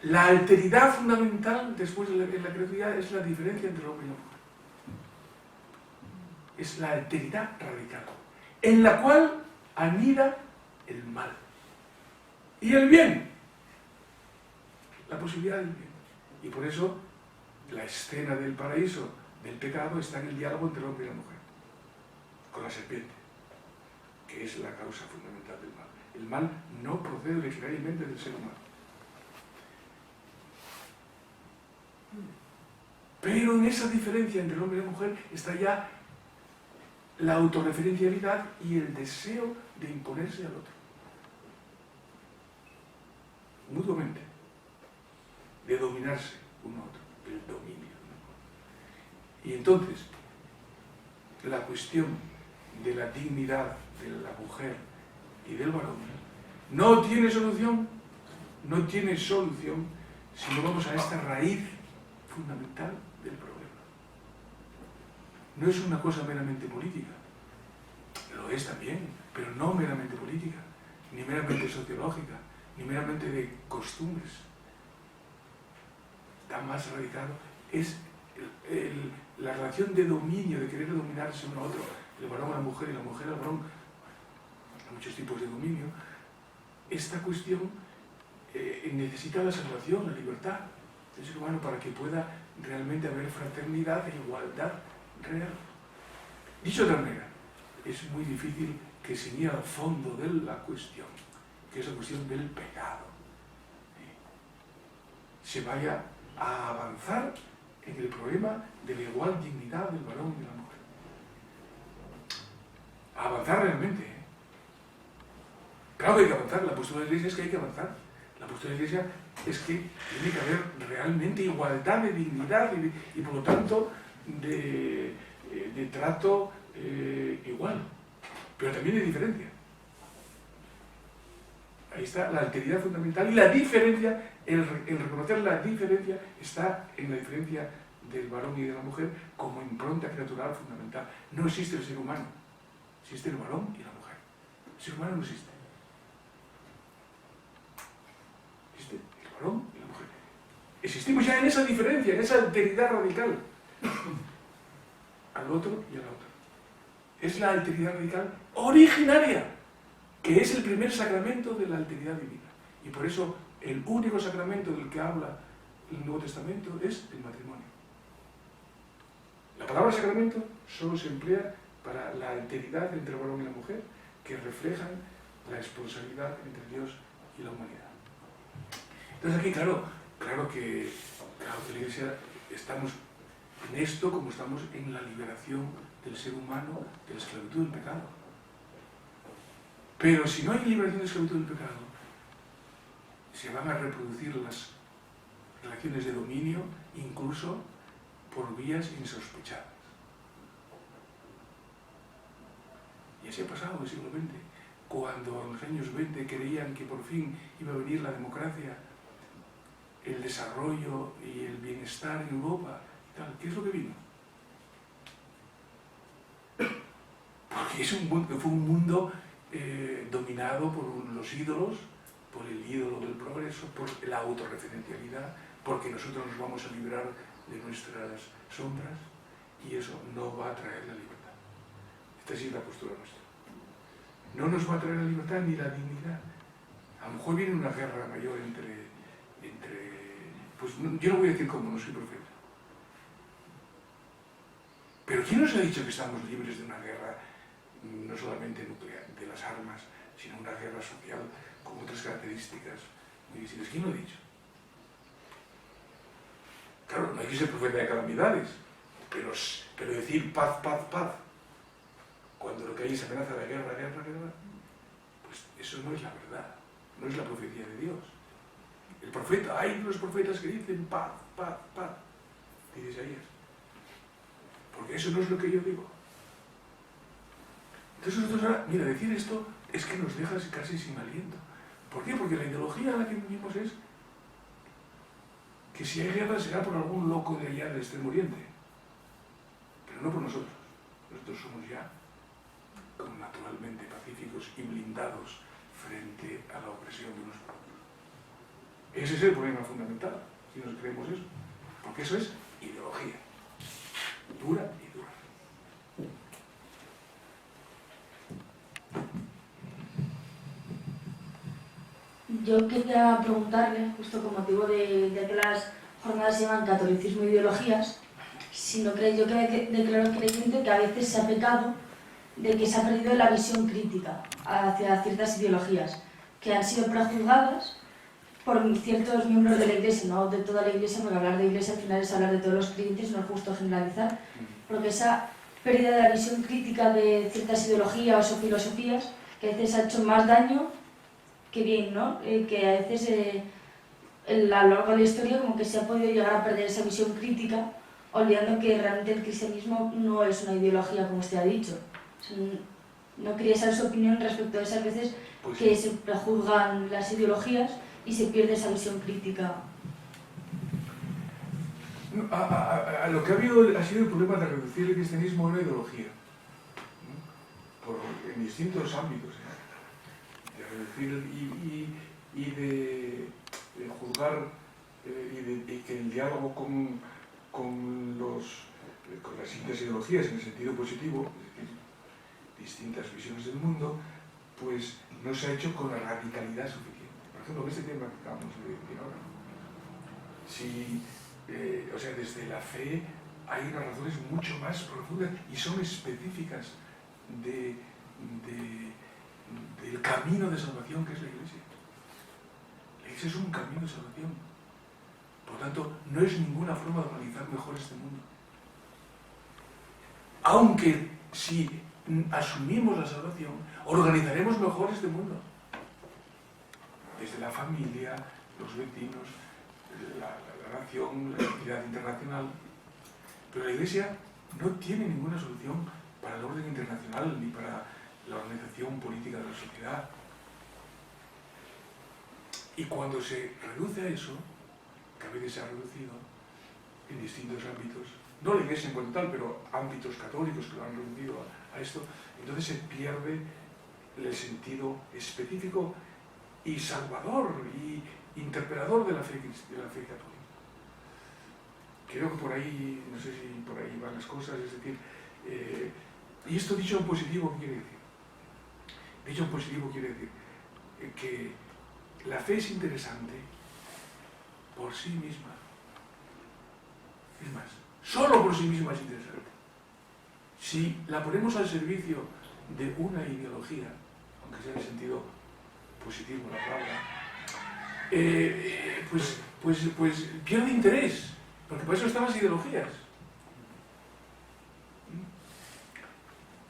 la alteridad fundamental después de la creatividad es la diferencia entre el hombre y la mujer. Es la alteridad radical, en la cual anida el mal y el bien, la posibilidad del bien. Y por eso la escena del paraíso, del pecado, está en el diálogo entre el hombre y la mujer, con la serpiente, que es la causa fundamental del mal. El mal no procede originariamente del ser humano. Pero en esa diferencia entre el hombre y la mujer está ya la autorreferencialidad y el deseo de imponerse al otro. Mutuamente. De dominarse uno a otro. El dominio. Y entonces, la cuestión de la dignidad de la mujer y del varón no tiene solución si no vamos a esta raíz fundamental del problema. No es una cosa meramente política, lo es también, pero no meramente política, ni meramente sociológica, ni meramente de costumbres. Está más radicado, es la relación de dominio, de querer dominarse uno a otro, el varón a la mujer y la mujer al varón. Hay muchos tipos de dominio. Esta cuestión necesita la salvación, la libertad del ser humano para que pueda realmente haber fraternidad e igualdad real. Dicho de otra manera, es muy difícil que sin ir al fondo de la cuestión, que es la cuestión del pecado, se vaya a avanzar en el problema de la igual dignidad del varón y de la mujer. A avanzar realmente. Claro que hay que avanzar, la postura de la Iglesia es que hay que avanzar. La postura de la Iglesia es que tiene que haber realmente igualdad de dignidad y por lo tanto de trato igual, pero también de diferencia. Ahí está la alteridad fundamental y la diferencia, el reconocer la diferencia está en la diferencia del varón y de la mujer como impronta criatural fundamental. No existe el ser humano, existe el varón y la mujer. El ser humano no existe. Existe el varón y la mujer. Existimos ya en esa diferencia, en esa alteridad radical al otro y a la otra. Es la alteridad radical originaria, que es el primer sacramento de la alteridad divina. Y por eso el único sacramento del que habla el Nuevo Testamento es el matrimonio. La palabra sacramento solo se emplea para la alteridad entre el varón y la mujer, que reflejan la esponsalidad entre Dios y la humanidad. Entonces aquí, claro que la Iglesia estamos en esto como estamos en la liberación del ser humano de la esclavitud del pecado. Pero si no hay liberación de la esclavitud del pecado, se van a reproducir las relaciones de dominio incluso por vías insospechadas. Y así ha pasado en el siglo XX, cuando en los años 20 creían que por fin iba a venir la democracia, el desarrollo y el bienestar en Europa. ¿Qué es lo que vino? Porque fue un mundo dominado por los ídolos, por el ídolo del progreso, por la autorreferencialidad, porque nosotros nos vamos a librar de nuestras sombras y eso no va a traer la libertad. Esta sí es la postura nuestra. No nos va a traer la libertad ni la dignidad. A lo mejor viene una guerra mayor entre pues yo no voy a decir cómo, no soy profeta. Pero ¿quién nos ha dicho que estamos libres de una guerra no solamente nuclear, de las armas, sino una guerra social con otras características muy distintas? ¿Quién lo ha dicho? Claro, no hay que ser profeta de calamidades, pero decir paz, paz, paz, cuando lo que hay es amenaza de guerra, pues eso no es la verdad, no es la profecía de Dios. El profeta, hay unos profetas que dicen paz, paz, paz, dice Isaías. Porque eso no es lo que yo digo. Entonces nosotros ahora, mira, decir esto es que nos deja casi sin aliento. ¿Por qué? Porque la ideología a la que vivimos es que si hay guerra será por algún loco de allá del Extremo Oriente. Pero no por nosotros. Nosotros somos ya como naturalmente pacíficos y blindados frente a la opresión de unos pueblos. Ese es el problema fundamental, si nos creemos eso, porque eso es ideología, dura y dura. Yo quería preguntarle, justo con motivo de que las jornadas se llaman catolicismo e ideologías, si no cree, yo declaro creyente que a veces se ha pecado de que se ha perdido la visión crítica hacia ciertas ideologías que han sido prejuzgadas por ciertos miembros de la Iglesia, no de toda la Iglesia, porque hablar de Iglesia al final es hablar de todos los creyentes, no es justo generalizar, porque esa pérdida de la visión crítica de ciertas ideologías o filosofías que a veces ha hecho más daño que bien, ¿no? Que a veces a lo largo de la historia como que se ha podido llegar a perder esa visión crítica, olvidando que realmente el cristianismo no es una ideología como usted ha dicho. O sea, no quería saber su opinión respecto a esas veces Pues que se prejuzgan las ideologías y se pierde esa visión crítica. A lo que ha habido ha sido el problema de reducir el cristianismo a una ideología, ¿no? En distintos ámbitos, de reducir y de juzgar y que el diálogo con las distintas ideologías en el sentido positivo, es decir, distintas visiones del mundo, pues no se ha hecho con la radicalidad suficiente. Por ejemplo, en este tema que acabamos de decir ahora, o sea, desde la fe hay unas razones mucho más profundas y son específicas del camino de salvación que es la Iglesia. La Iglesia es un camino de salvación. Por tanto, no es ninguna forma de organizar mejor este mundo. Aunque si asumimos la salvación, organizaremos mejor este mundo. Desde la familia, los vecinos, la nación, la entidad internacional. Pero la Iglesia no tiene ninguna solución para el orden internacional ni para la organización política de la sociedad. Y cuando se reduce a eso, que a veces se ha reducido en distintos ámbitos, no la Iglesia en cuanto tal, pero ámbitos católicos que lo han reducido a esto, entonces se pierde el sentido específico y salvador y interpelador de la fe católica. Creo que por ahí, no sé si por ahí van las cosas, es decir, y esto dicho en positivo, ¿qué quiere decir? Dicho en positivo quiere decir que la fe es interesante por sí misma. Es más, solo por sí misma es interesante. Si la ponemos al servicio de una ideología, aunque sea en el sentido positivo de la palabra, pues pierde interés, porque por eso están las ideologías.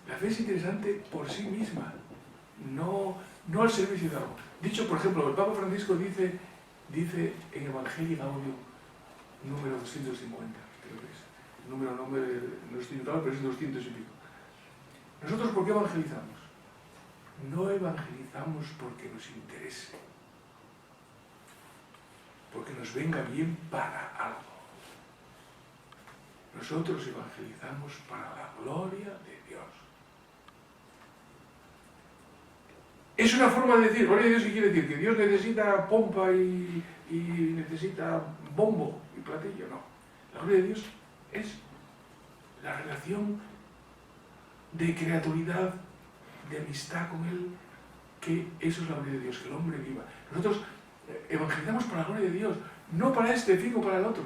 La fe es interesante por sí misma, no al servicio de algo. Dicho, por ejemplo, el Papa Francisco dice en Evangelii Gaudium, número 250, creo que es. El número no estoy claro, pero es 200 y pico. ¿Nosotros por qué evangelizamos? No evangelizamos porque nos interese, porque nos venga bien para algo. Nosotros evangelizamos para la gloria de Dios. Es una forma de decir, gloria de Dios, ¿qué quiere decir? ¿Que Dios necesita pompa y necesita bombo y platillo? No. La gloria de Dios es la relación de creatividad, de amistad con Él, que eso es la gloria de Dios, que el hombre viva. Nosotros evangelizamos para la gloria de Dios, no para este fin o para el otro.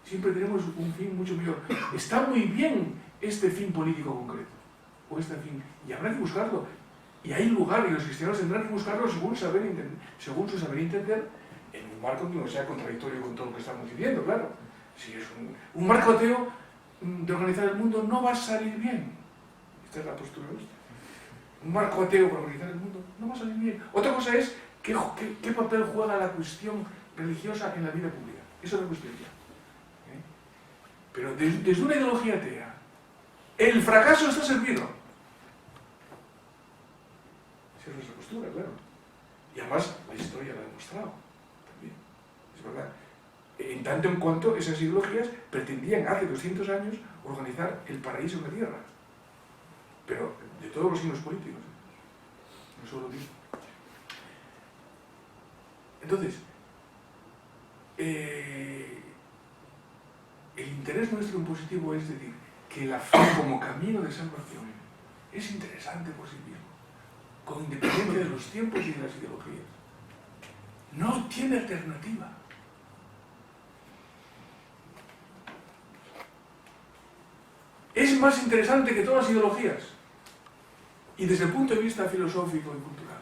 Siempre tenemos un fin mucho mayor. Está muy bien este fin político concreto, o este fin, y habrá que buscarlo. Y hay lugar, y los cristianos tendrán que buscarlo según su saber entender, en un marco que no sea contradictorio con todo lo que estamos diciendo, claro. Si es un marco ateo de organizar el mundo, no va a salir bien. Esta es la postura nuestra. Un marco ateo para organizar el mundo no va a salir bien. Otra cosa es qué papel juega la cuestión religiosa en la vida pública. Esa es la cuestión ya. Pero desde una ideología atea, el fracaso está servido. Esa es nuestra postura, claro. Y además la historia lo ha demostrado también. Es verdad. En tanto en cuanto esas ideologías pretendían hace 200 años organizar el paraíso en la tierra. Pero de todos los signos políticos. no solo mismo. Entonces, el interés nuestro en positivo es decir que la fe como camino de salvación es interesante por sí mismo, con independencia de los tiempos y de las ideologías. No tiene alternativa. Es más interesante que todas las ideologías. Y desde el punto de vista filosófico y cultural,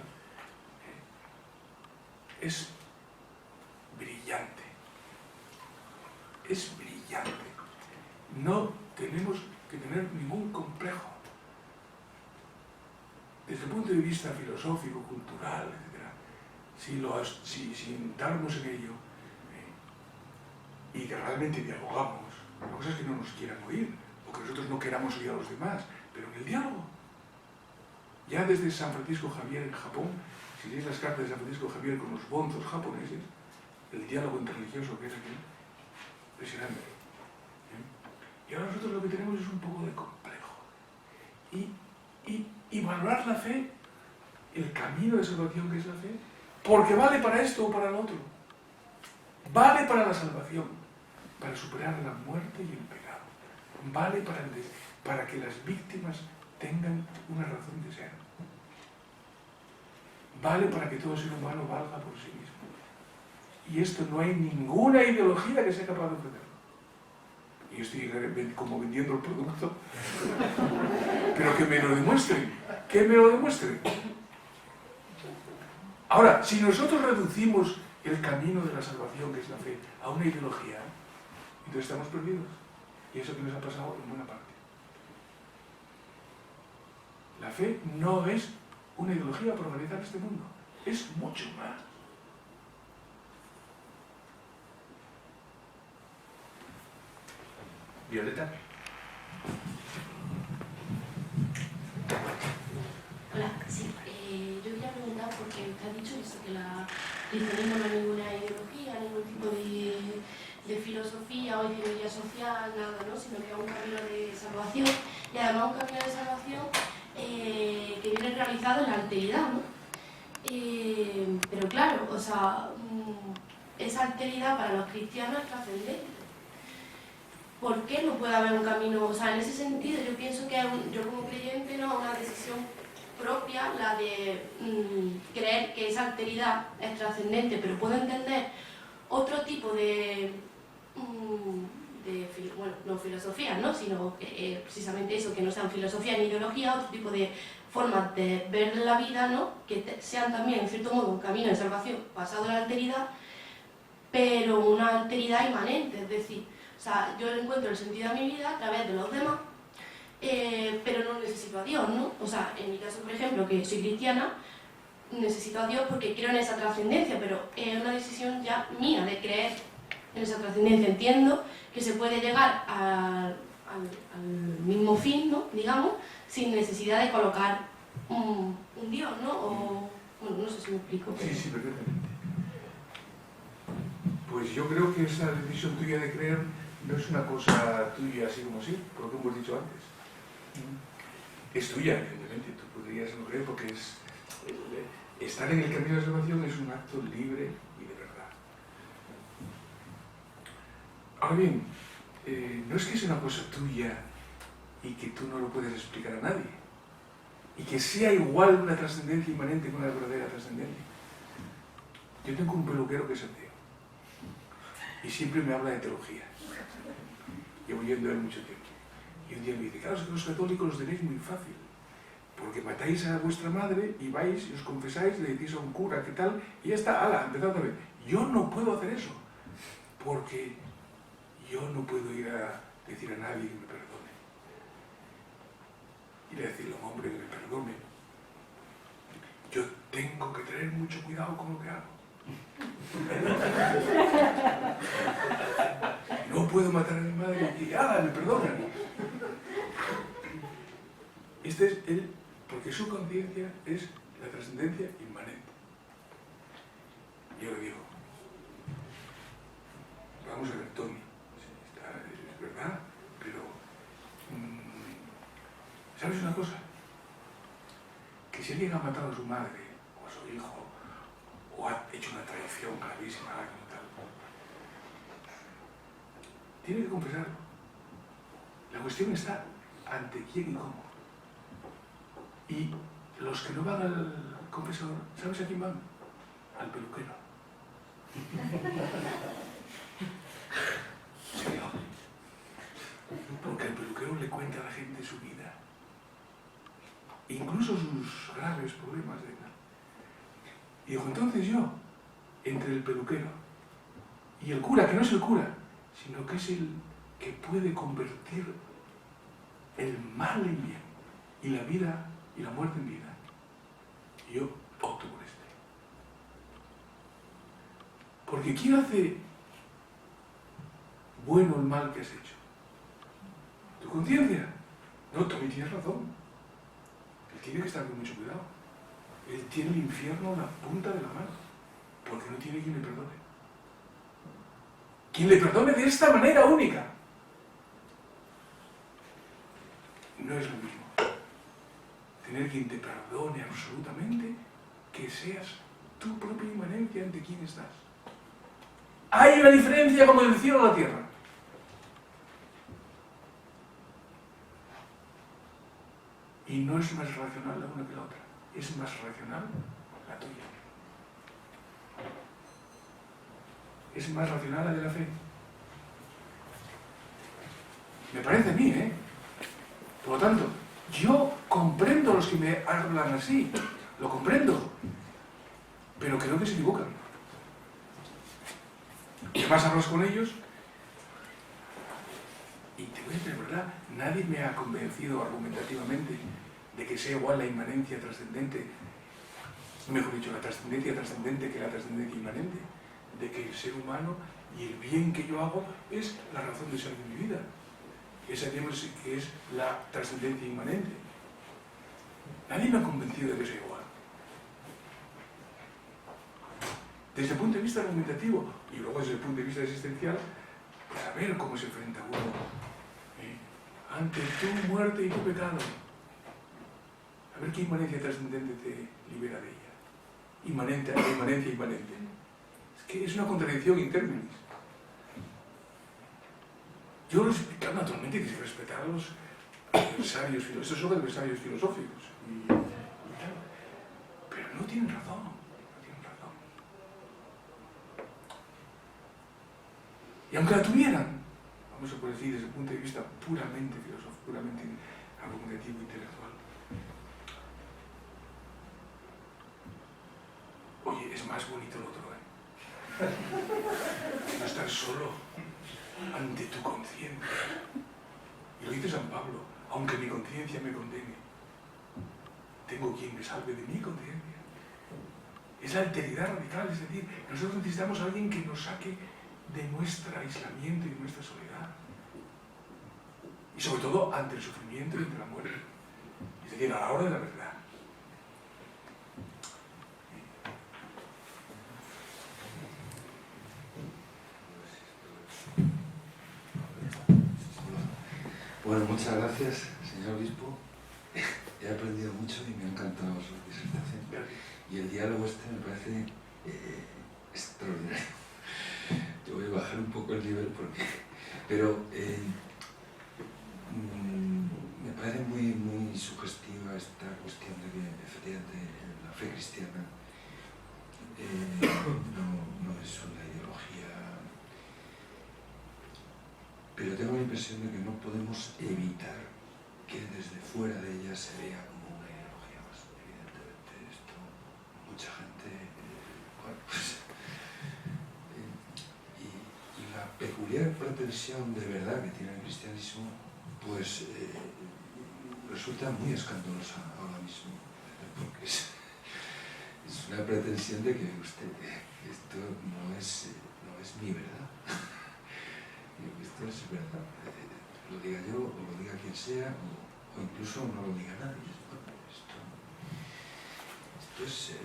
es brillante. Es brillante. No tenemos que tener ningún complejo. Desde el punto de vista filosófico, cultural, etc., si entramos en ello y que realmente dialogamos, la cosa es que no nos quieran oír, o que nosotros no queramos oír a los demás, pero en el diálogo. Ya desde San Francisco Javier en Japón, si leéis las cartas de San Francisco Javier con los bonzos japoneses, el diálogo interreligioso que es aquí, impresionante. Y ahora nosotros lo que tenemos es un poco de complejo. Y valorar la fe, el camino de salvación que es la fe, porque vale para esto o para lo otro. Vale para la salvación, para superar la muerte y el pecado. Vale para que las víctimas tengan una razón de ser. Vale para que todo ser humano valga por sí mismo. Y esto no hay ninguna ideología que sea capaz de ofrecerlo. Y yo estoy como vendiendo el producto, pero que me lo demuestren, que me lo demuestren. Ahora, si nosotros reducimos el camino de la salvación, que es la fe, a una ideología, entonces estamos perdidos. Y eso que nos ha pasado en buena parte. La fe no es una ideología para organizar este mundo, es mucho más. Violeta. Hola, sí, yo quería preguntar porque usted ha dicho eso, que el cristianismo no es ninguna ideología, ningún tipo de filosofía o ideología social, nada, ¿no? Sino que es un camino de salvación y además un camino de salvación que viene realizado en la alteridad, ¿no? Pero claro, o sea, esa alteridad para los cristianos es trascendente. ¿Por qué no puede haber un camino? O sea, en ese sentido yo pienso que yo como creyente no una decisión propia la de creer que esa alteridad es trascendente, pero puedo entender otro tipo bueno, no filosofías, ¿no? Sino precisamente eso, que no sean filosofía ni ideología, otro tipo de formas de ver la vida, ¿no? Que sean también, en cierto modo, un camino de salvación basado en la alteridad, pero una alteridad inmanente, es decir, o sea, yo encuentro el sentido de mi vida a través de los demás, pero no necesito a Dios, ¿no? O sea, en mi caso, por ejemplo, que soy cristiana, necesito a Dios porque creo en esa trascendencia, pero es una decisión ya mía de creer en esa trascendencia. Entiendo que se puede llegar al mismo fin, ¿no? Digamos, sin necesidad de colocar un Dios, ¿no? O, bueno, no sé si me explico. Pero... Sí, perfectamente. Pues yo creo que esa decisión tuya de creer no es una cosa tuya así como así, por lo que hemos dicho antes. Es tuya, evidentemente, tú podrías no creer porque estar en el camino de salvación es un acto libre y de verdad. Ahora bien, no es que sea una cosa tuya y que tú no lo puedes explicar a nadie, y que sea igual una trascendencia inmanente que una verdadera trascendencia. Yo tengo un peluquero que es ateo y siempre me habla de teología. Llevo yendo a él mucho tiempo. Y un día me dice, claro, es que los católicos los tenéis muy fácil, porque matáis a vuestra madre y vais y os confesáis, le decís a un cura qué tal, y ya está, ala, empezad a ver. Yo no puedo hacer eso, porque yo no puedo ir a decir a nadie que me perdone. Ir a decirle a un hombre que me perdone. Yo tengo que tener mucho cuidado con lo que hago. No puedo matar a mi madre y me perdonan. Este es él, porque su conciencia es la trascendencia inmanente. Yo le digo, vamos a ver, Tony, es verdad, pero ¿sabes una cosa? Que que si alguien ha matado a su madre o a su hijo o ha hecho una traición gravísima a alguien tal, tiene que confesarlo. La cuestión está ante quién y cómo. Y los que no van al confesor, ¿sabes a quién van? Al peluquero. Señor. Porque el peluquero le cuenta a la gente su vida, incluso sus graves problemas de vida. Y dijo, entonces yo, entre el peluquero y el cura, que no es el cura, sino que es el que puede convertir el mal en bien y la vida y la muerte en vida, yo opto por este. Porque ¿quién hace bueno el mal que has hecho? ¿Tu conciencia? No, tú tienes razón. Él tiene que estar con mucho cuidado. Él tiene el infierno en la punta de la mano, porque no tiene quien le perdone. Quien le perdone de esta manera única. No es lo mismo tener quien te perdone absolutamente que seas tu propia inmanencia ante quien estás. Hay una diferencia como del cielo a la tierra. Y no es más racional la una que la otra. Es más racional la tuya. Es más racional la de la fe. Me parece a mí, ¿eh? Por lo tanto, yo comprendo a los que me hablan así. Lo comprendo. Pero creo que se equivocan. Y además hablas con ellos y te voy a decir, ¿verdad? Nadie me ha convencido argumentativamente de que sea igual la inmanencia trascendente, mejor dicho, la trascendencia trascendente que la trascendencia inmanente, de que el ser humano y el bien que yo hago es la razón de ser de mi vida. Esa digamos que es la trascendencia inmanente. Nadie me ha convencido de que sea igual. Desde el punto de vista argumentativo y luego desde el punto de vista existencial, pues a ver cómo se enfrenta uno ante tu muerte y tu pecado. A ver qué inmanencia trascendente te libera de ella. Inmanencia inmanente. Es que es una contradicción in terminis. Yo claro, naturalmente hay que respetar a los adversarios filosóficos. Estos son adversarios filosóficos. Y tal. Pero no tienen razón. Y aunque la tuvieran, vamos a poder decir desde el punto de vista puramente filosófico, puramente argumentativo, intelectual. Oye, es más bonito el otro, ¿eh? No estar solo ante tu conciencia. Y lo dice San Pablo, aunque mi conciencia me condene, tengo quien me salve de mi conciencia. Es la alteridad radical, es decir, nosotros necesitamos a alguien que nos saque de nuestro aislamiento y de nuestra soledad. Y sobre todo ante el sufrimiento y ante la muerte. Es decir, a la hora de la verdad. Bueno, muchas gracias, señor obispo. He aprendido mucho y me ha encantado su disertación. Y el diálogo este me parece extraordinario. Yo voy a bajar un poco el nivel pero me parece muy sugestiva esta cuestión de que efectivamente la fe cristiana no es una ideología, pero tengo la impresión de que no podemos evitar que desde fuera de ella se vea como una ideología más. Evidentemente esto, mucha gente, bueno, pues, y la peculiar pretensión de verdad que tiene el cristianismo, pues resulta muy escandalosa ahora mismo, porque es una pretensión de que esto no es mi verdad. Esto es verdad, lo diga yo o lo diga quien sea o incluso no lo diga nadie. Bueno, esto es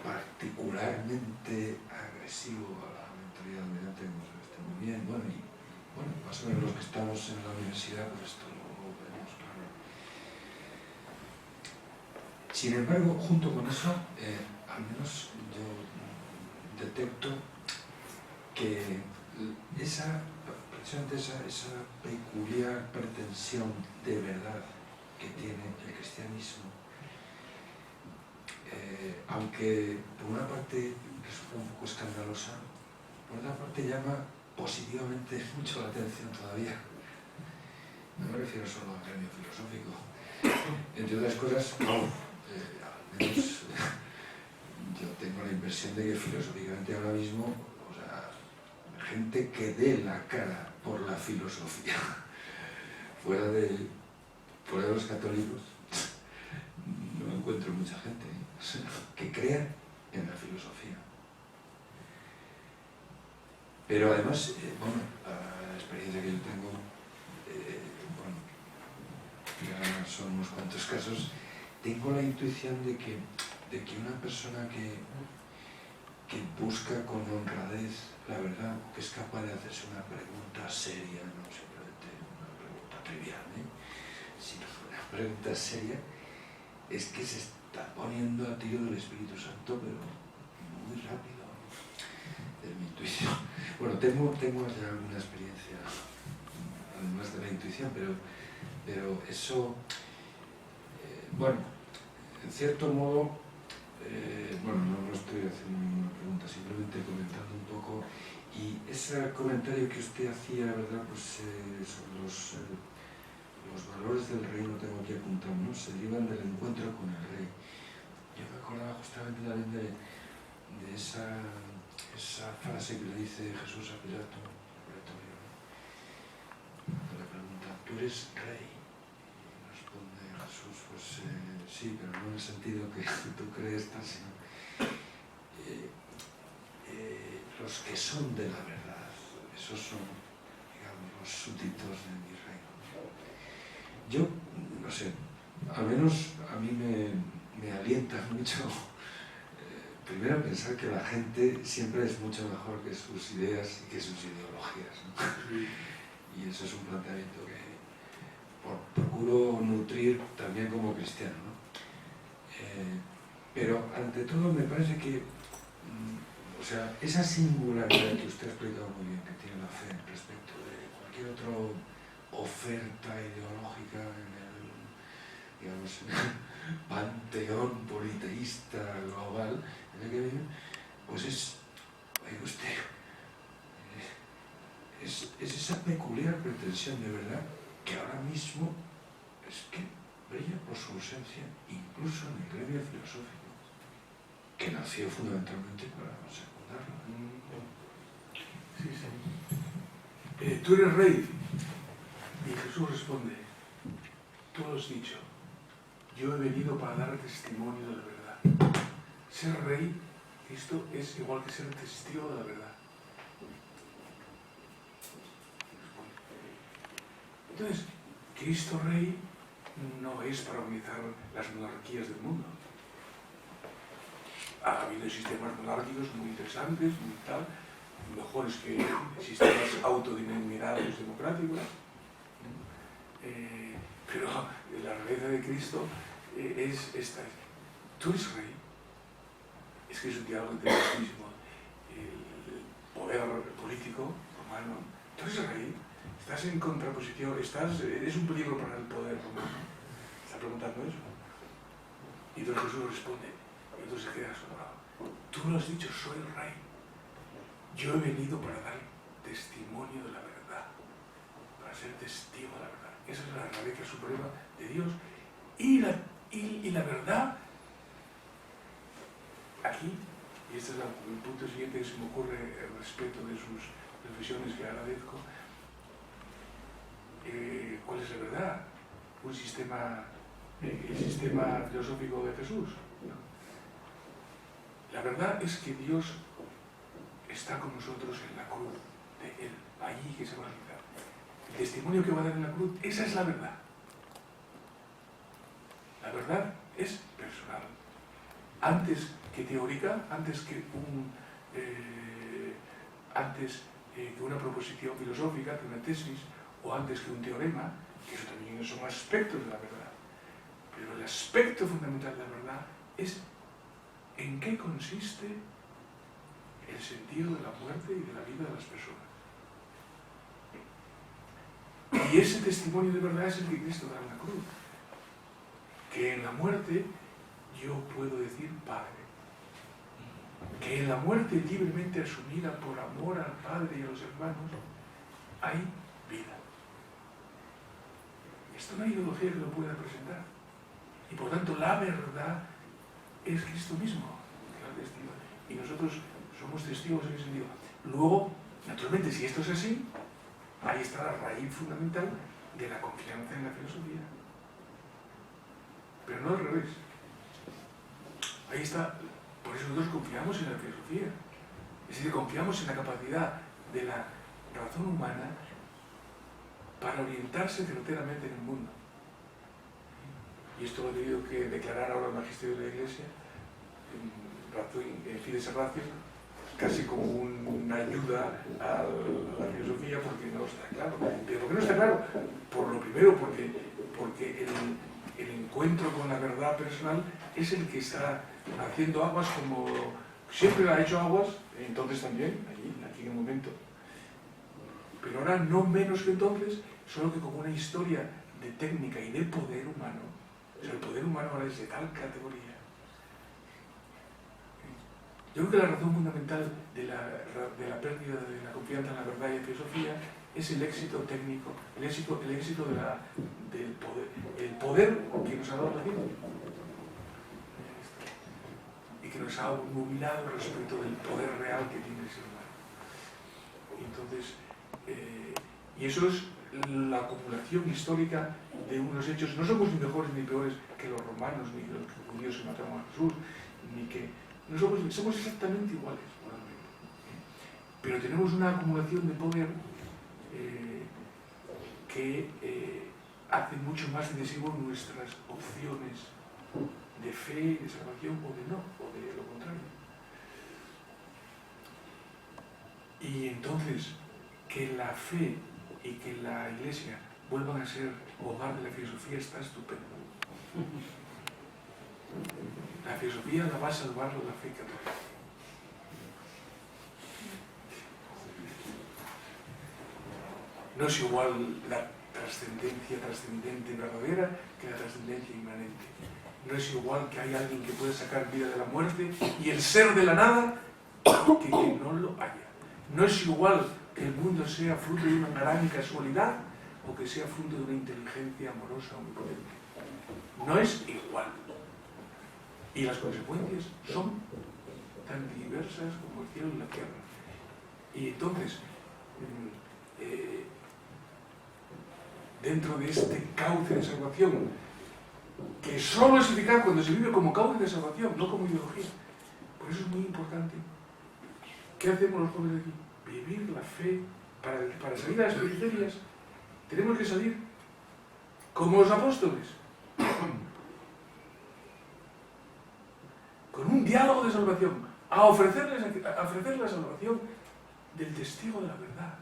particularmente agresivo a la mentalidad dominante, como se está muy bien. Bueno, y más o menos los que estamos en la universidad, pues esto lo vemos claro. Sin embargo, junto con eso, al menos yo detecto que precisamente esa peculiar pretensión de verdad que tiene el cristianismo, aunque por una parte resulta un poco escandalosa, por otra parte llama positivamente mucho la atención todavía. No me refiero solo al gremio filosófico. Entre otras cosas, al menos yo tengo la impresión de que filosóficamente ahora mismo, o sea, gente que dé la cara por la filosofía, fuera de los católicos, no encuentro mucha gente que crea en la filosofía. Pero además, bueno, la experiencia que yo tengo, bueno, ya son unos cuantos casos, tengo la intuición de que una persona que busca con honradez la verdad, que es capaz de hacerse una pregunta seria, no simplemente una pregunta trivial, sino una pregunta seria, es que se está poniendo a tiro del Espíritu Santo, pero muy rápido, es mi intuición. Bueno, tengo ya alguna experiencia, además de la intuición, pero eso, bueno, en cierto modo, bueno, no estoy haciendo ninguna pregunta, simplemente comentando un poco, y ese comentario que usted hacía, ¿verdad?, pues sobre los valores del reino, tengo aquí apuntado, ¿no?, se derivan del encuentro con el rey. Yo me acordaba justamente también de esa frase que le dice Jesús a Pilato, cuando le pregunta, ¿tú eres rey? Y responde Jesús, pues sí, pero no en el sentido que tú crees, sino los que son de la verdad, esos son, digamos, los súbditos de mi reino. Yo, no sé, al menos a mí me alienta mucho primero pensar que la gente siempre es mucho mejor que sus ideas y que sus ideologías, ¿no? Y eso es un planteamiento que procuro nutrir también como cristiano, ¿no? Pero ante todo me parece que, o sea, esa singularidad que usted ha explicado muy bien, que tiene la fe respecto de cualquier otra oferta ideológica en el, digamos, panteón politeísta global en el que vive, pues es, oiga usted, es esa peculiar pretensión de verdad que ahora mismo es que brilla por su ausencia incluso en el gremio filosófico, que nació fundamentalmente para secundarlo. Sí, sí. Tú eres rey. Y Jesús responde, tú lo has dicho, yo he venido para dar testimonio de la verdad. Ser rey, esto es igual que ser testigo de la verdad. Entonces, Cristo Rey no es para unizar las monarquías del mundo. Ha habido sistemas monárquicos muy interesantes, muy tal, mejores que sistemas autodenominados democráticos. Pero la realidad de Cristo es esta. Tú eres rey. Es que es un diálogo interesantísimo. El poder político romano. Tú eres rey. Estás en contraposición. Eres un peligro para el poder romano. Está preguntando eso. Y entonces Jesús responde. Y entonces se queda asombrado. Tú lo has dicho, soy el rey. Yo he venido para dar testimonio de la verdad. Para ser testigo de la verdad. Esa es la naturaleza suprema de Dios. Y la verdad, aquí, y este es el punto siguiente que se me ocurre respecto de sus reflexiones que agradezco, ¿cuál es la verdad? El sistema filosófico de Jesús. La verdad es que Dios está con nosotros en la cruz de Él, allí que se va a realizar. El testimonio que va a dar en la cruz, esa es la verdad. La verdad es personal. Antes que teórica, antes que una proposición filosófica, que una tesis, o antes que un teorema, que eso también son aspectos de la verdad. Pero el aspecto fundamental de la verdad es en qué consiste el sentido de la muerte y de la vida de las personas. Y ese testimonio de verdad es el que Cristo da en la cruz. Que en la muerte yo puedo decir Padre. Que en la muerte libremente asumida por amor al Padre y a los hermanos hay vida. Esto no hay ideología que lo pueda presentar. Y por tanto la verdad es Cristo mismo. Y nosotros somos testigos en ese sentido. Luego, naturalmente, si esto es así, ahí está la raíz fundamental de la confianza en la filosofía. Pero no al revés. Ahí está, por eso nosotros confiamos en la filosofía. Es decir, confiamos en la capacidad de la razón humana para orientarse certeramente en el mundo. Y esto lo ha tenido que declarar ahora el magisterio de la Iglesia, en Fides Ratio, casi como una ayuda a la filosofía, porque no está claro. ¿Pero por qué no está claro? Por lo primero, porque el encuentro con la verdad personal es el que está haciendo aguas como siempre ha hecho aguas, entonces también, aquí en el momento. Pero ahora no menos que entonces, solo que como una historia de técnica y de poder humano. O sea, el poder humano ahora es de tal categoría. Yo creo que la razón fundamental de la pérdida de la confianza en la verdad y la filosofía es el éxito técnico, el éxito del poder, el poder que nos ha dado la vida y que nos ha nubilado respecto del poder real que tiene el ser humano. Entonces, y eso es la acumulación histórica de unos hechos. No somos ni mejores ni peores que los romanos, ni los judíos que mataron a Jesús, ni que somos exactamente iguales, pero tenemos una acumulación de poder que hace mucho más decisivo nuestras opciones de fe, de salvación o de no, o de lo contrario. Y entonces, que la fe y que la Iglesia vuelvan a ser hogar de la filosofía está estupendo. La filosofía la va a salvar la fe católica. No es igual la trascendencia trascendente verdadera que la trascendencia inmanente. No es igual que hay alguien que puede sacar vida de la muerte y el ser de la nada que no lo haya. No es igual que el mundo sea fruto de una gran casualidad o que sea fruto de una inteligencia amorosa omnipotente. No es igual. Y las consecuencias son tan diversas como el cielo y la tierra. Y entonces, dentro de este cauce de salvación, que solo es eficaz cuando se vive como cauce de salvación, no como ideología. Por eso es muy importante. ¿Qué hacemos los jóvenes aquí? Vivir la fe. Para salir a las periferias tenemos que salir como los apóstoles, con un diálogo de salvación, a ofrecerles la salvación del testigo de la verdad.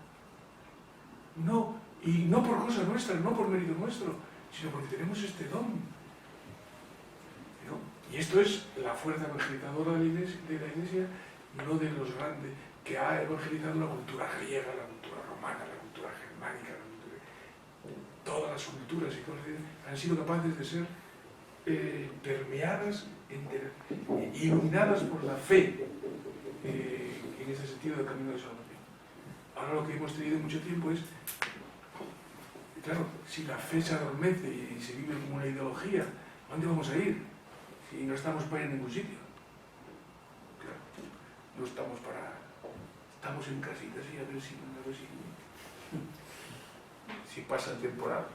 Y no por cosa nuestra, no por mérito nuestro, sino porque tenemos este don. ¿No? Y esto es la fuerza evangelizadora de la Iglesia, no de los grandes, que ha evangelizado la cultura griega, la cultura romana, la cultura germánica, todas las culturas y cosas han sido capaces de ser permeadas, iluminadas por la fe en ese sentido del camino de salvación. Ahora lo que hemos tenido mucho tiempo es, claro, si la fe se adormece y se vive como una ideología, ¿a dónde vamos a ir? Si no estamos para ir a ningún sitio. Claro, no estamos para... Estamos en casitas y a ver si pasa el temporal.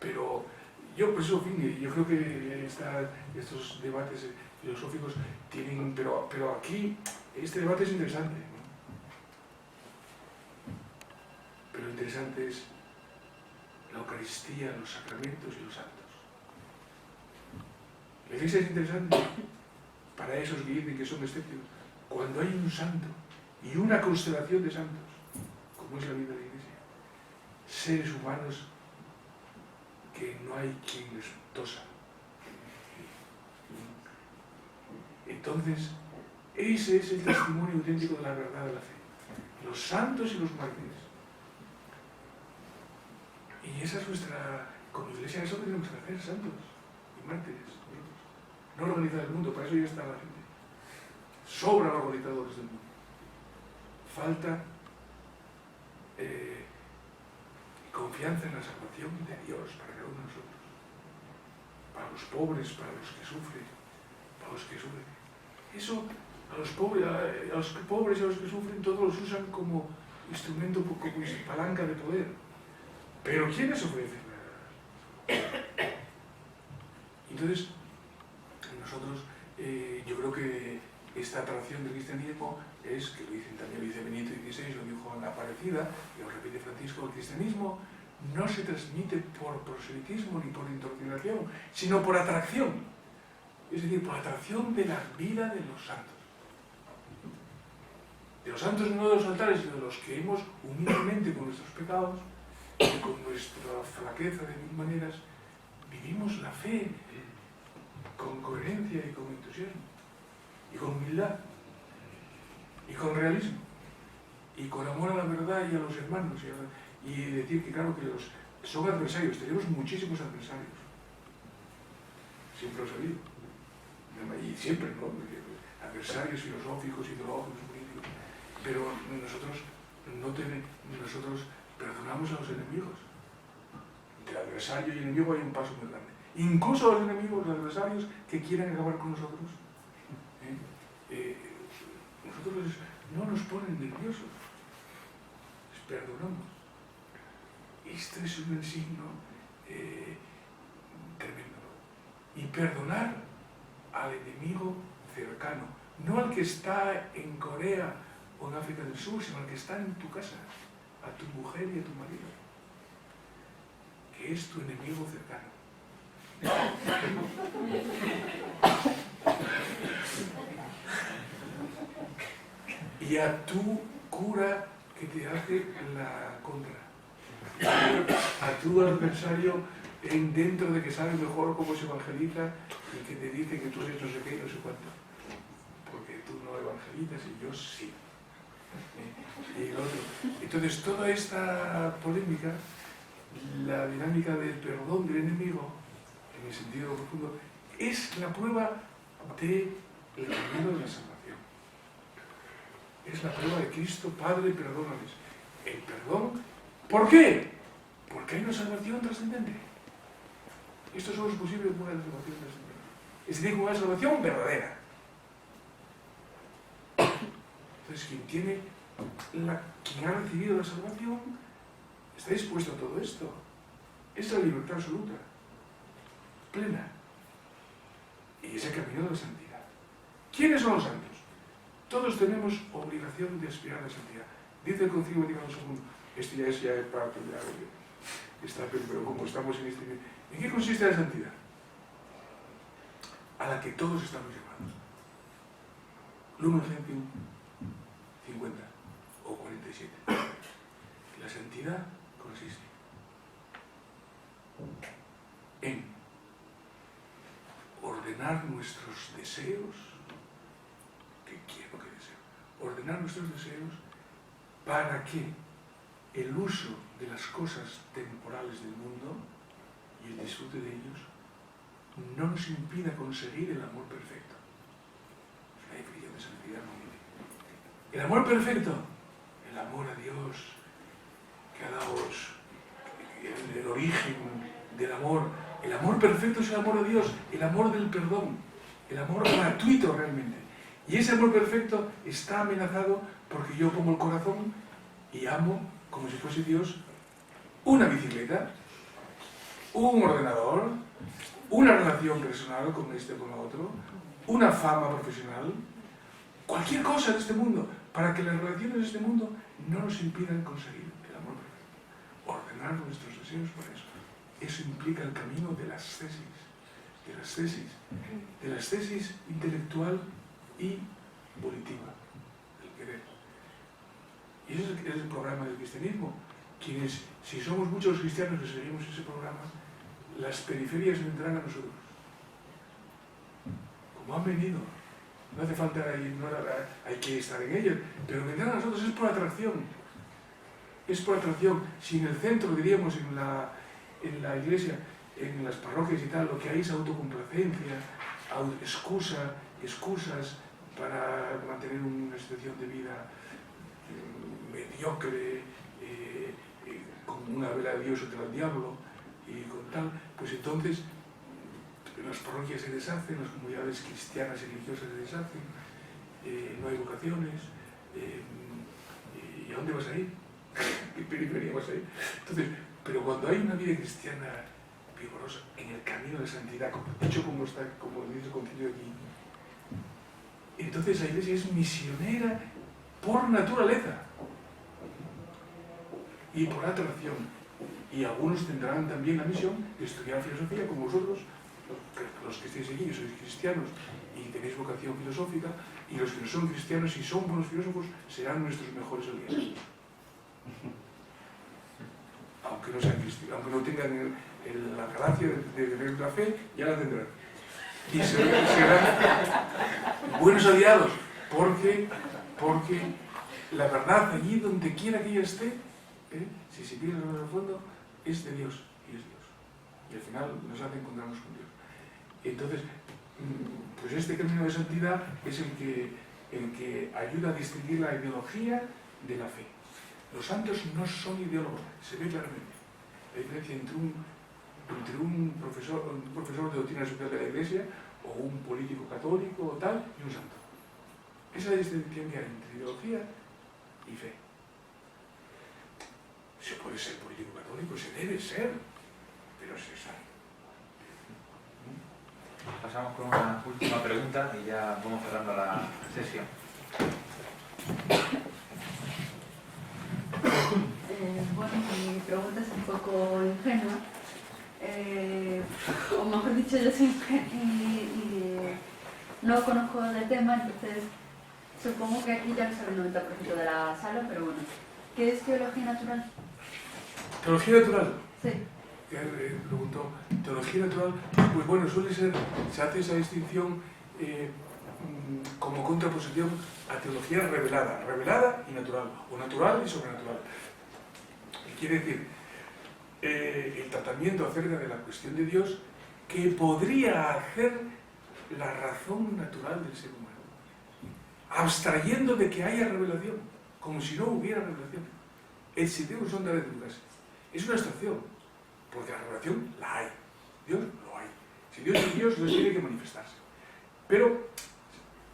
Pero yo, por eso, en fin, yo creo que estos debates filosóficos tienen... Pero aquí, este debate es interesante, ¿no? Pero lo interesante es la Eucaristía, los sacramentos y los santos. La Iglesia es interesante para esos que dicen que son escépticos. Cuando hay un santo y una constelación de santos, como es la vida de la Iglesia, seres humanos que no hay quien les tosa, Entonces, ese es el testimonio auténtico de la verdad de la fe. Los santos y los mártires. Y esa es nuestra, como iglesia, eso tenemos que hacer, santos y mártires. No organizar el mundo, para eso ya está la gente. Sobran los organizadores del mundo. Falta confianza en la salvación de Dios para cada uno de nosotros. Para los pobres, para los que sufren, para los que sufren. Eso, a los pobres y a los que sufren, todos los usan como instrumento, como palanca de poder. Pero ¿quiénes ofrecen? Entonces, nosotros, yo creo que esta atracción del cristianismo es, que lo dicen también, lo dice Benito XVI, lo dijo en la Aparecida, y lo repite Francisco, el cristianismo no se transmite por proselitismo ni por indoctrinación, sino por atracción. Es decir, por atracción de la vida de los santos. De los santos no de los altares, sino de los que hemos humildemente con nuestros pecados y con nuestra flaqueza de mil maneras vivimos la fe con coherencia y con entusiasmo y con humildad y con realismo y con amor a la verdad y a los hermanos y decir que claro que son adversarios, tenemos muchísimos adversarios, siempre lo he sabido y siempre, ¿no? Adversarios filosóficos, ideológicos, políticos, pero nosotros perdonamos a los enemigos. Entre adversario y enemigo hay un paso muy grande. Incluso los enemigos, los adversarios que quieran acabar con nosotros, nosotros no nos ponen nerviosos, les perdonamos. Esto es un signo tremendo. Y perdonar al enemigo cercano, no al que está en Corea o en África del Sur, sino al que está en tu casa, a tu mujer y a tu marido, que es tu enemigo cercano. Y a tu cura que te hace la contra, a tu adversario dentro de que sabe mejor cómo se evangeliza y que te dice que tú eres no sé qué y no sé cuánto, porque tú no evangelizas y yo sí. Y el otro. Entonces toda esta polémica, la dinámica del perdón del enemigo, en el sentido profundo, es la prueba del camino de la salvación. Es la prueba de Cristo, Padre, perdónales. El perdón, ¿por qué? Porque hay una salvación trascendente. Esto solo es posible con una salvación trascendente. Es decir, con una salvación verdadera. Entonces, quien ha recibido la salvación está dispuesto a todo esto. Es la libertad absoluta, plena. Y es el camino de la santidad. ¿Quiénes son los santos? Todos tenemos obligación de aspirar a la santidad. Dice el Concilio Vaticano II, esto ya es parte de esta, pero como estamos en este... ¿En qué consiste la santidad? A la que todos estamos llamados. Lumen Gentium 50 o 47. La santidad consiste en ordenar nuestros deseos, que quiero que deseo, ordenar nuestros deseos para que el uso de las cosas temporales del mundo y el disfrute de ellos no nos impida conseguir el amor perfecto. Es la definición de santidad. El amor perfecto, el amor a Dios, que ha dado el origen del amor. El amor perfecto es el amor a Dios, el amor del perdón, el amor gratuito realmente. Y ese amor perfecto está amenazado porque yo pongo el corazón y amo, como si fuese Dios, una bicicleta, un ordenador, una relación personal con este o con la otro, una fama profesional, cualquier cosa de este mundo, para que las relaciones de este mundo no nos impidan conseguir el amor perfecto. Ordenar nuestros deseos para eso. Eso implica el camino de la ascesis intelectual y volitiva, el querer. Y ese es el programa del cristianismo. Quienes, si somos muchos cristianos que seguimos ese programa, las periferias vendrán a nosotros. Como han venido no hace falta ignorar, hay que estar en ella, pero vendrán a nosotros es por atracción. Es por atracción. Si en el centro, diríamos, en la iglesia, en las parroquias y tal, lo que hay es autocomplacencia, excusas para mantener una situación de vida mediocre, con una vela de Dios contra el diablo y con tal, pues entonces las parroquias se deshacen, las comunidades cristianas y religiosas se deshacen, no hay vocaciones, ¿y a dónde vas a ir? ¿Qué periferia vas a ir? Entonces, pero cuando hay una vida cristiana vigorosa, en el camino de santidad, hecho como dice el concilio aquí, entonces la iglesia es misionera por naturaleza y por atracción. Y algunos tendrán también la misión de estudiar filosofía, como vosotros, los que estáis aquí, sois cristianos y tenéis vocación filosófica, y los que no son cristianos y son buenos filósofos serán nuestros mejores aliados. Aunque no sean cristianos, aunque no tengan la gracia de tener la fe, ya la tendrán. Y serán buenos aliados, porque la verdad, allí donde quiera que ella esté, si se pierde en el fondo, es de Dios, y es Dios. Y al final nos hace encontrarnos con Dios. Entonces, pues este camino de santidad es el que ayuda a distinguir la ideología de la fe. Los santos no son ideólogos, se ve claramente la diferencia entre un profesor de doctrina social de la Iglesia o un político católico o tal, y un santo. Esa es la distinción que hay entre ideología y fe. Se puede ser político católico, se debe ser, pero se sabe. Pasamos con una última pregunta y ya vamos cerrando la sesión. Bueno, mi pregunta es un poco ingenua. O mejor dicho, yo soy y no conozco del tema, entonces supongo que aquí ya lo sabe el 90% de la sala, pero bueno. ¿Qué es teología natural? ¿Teología natural? Sí. Preguntó, ¿teología natural? Pues bueno, se hace esa distinción como contraposición a teología revelada y natural, o natural y sobrenatural. Quiere decir, el tratamiento acerca de la cuestión de Dios que podría hacer la razón natural del ser humano, abstrayendo de que haya revelación, como si no hubiera revelación. El sitio son de Lucas. Es una abstracción, porque la revelación la hay, Dios lo hay. Si Dios es Dios, Dios tiene que manifestarse. Pero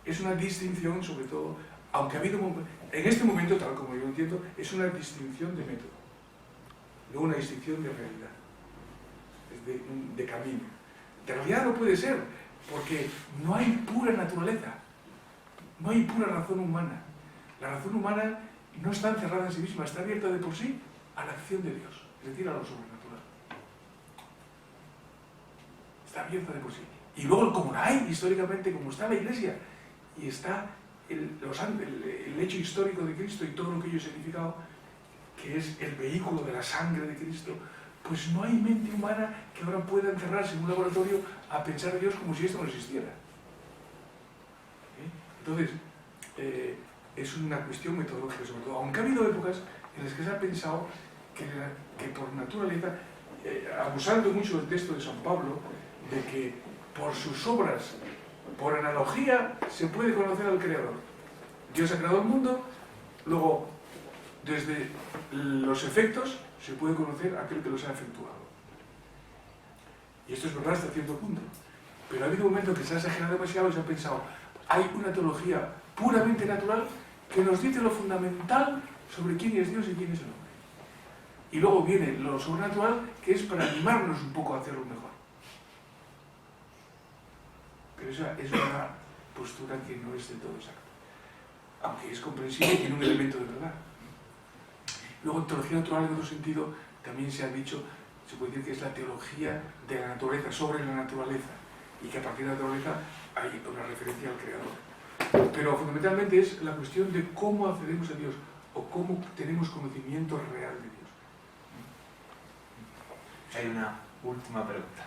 es una distinción, sobre todo, aunque ha habido, en este momento, tal como yo entiendo, es una distinción de método, no una distinción de realidad, de camino. De realidad no puede ser, porque no hay pura naturaleza, no hay pura razón humana. La razón humana no está encerrada en sí misma, está abierta de por sí a la acción de Dios, es decir, a lo sobrenatural. Está abierta de por sí. Y luego, como la hay históricamente, como está la Iglesia, y está el hecho histórico de Cristo y todo lo que ello ha significado, que es el vehículo de la sangre de Cristo, pues no hay mente humana que ahora pueda encerrarse en un laboratorio a pensar a Dios como si esto no existiera. Entonces, es una cuestión metodológica sobre todo, aunque ha habido épocas en las que se ha pensado que por naturaleza, abusando mucho del texto de San Pablo, de que por sus obras, por analogía, se puede conocer al Creador. Dios ha creado el mundo, luego, desde los efectos, se puede conocer a aquel que los ha efectuado. Y esto es verdad hasta cierto punto. Pero ha habido un momento que se ha exagerado demasiado y se ha pensado, hay una teología puramente natural que nos dice lo fundamental sobre quién es Dios y quién es el hombre. Y luego viene lo sobrenatural, que es para animarnos un poco a hacerlo mejor. Pero esa es una postura que no es del todo exacta. Aunque es comprensible y tiene un elemento de verdad. Luego, teología natural, en otro sentido, también se ha dicho, se puede decir que es la teología de la naturaleza, sobre la naturaleza, y que a partir de la naturaleza hay una referencia al Creador. Pero fundamentalmente es la cuestión de cómo accedemos a Dios, o cómo tenemos conocimiento real de Dios. Hay una última pregunta.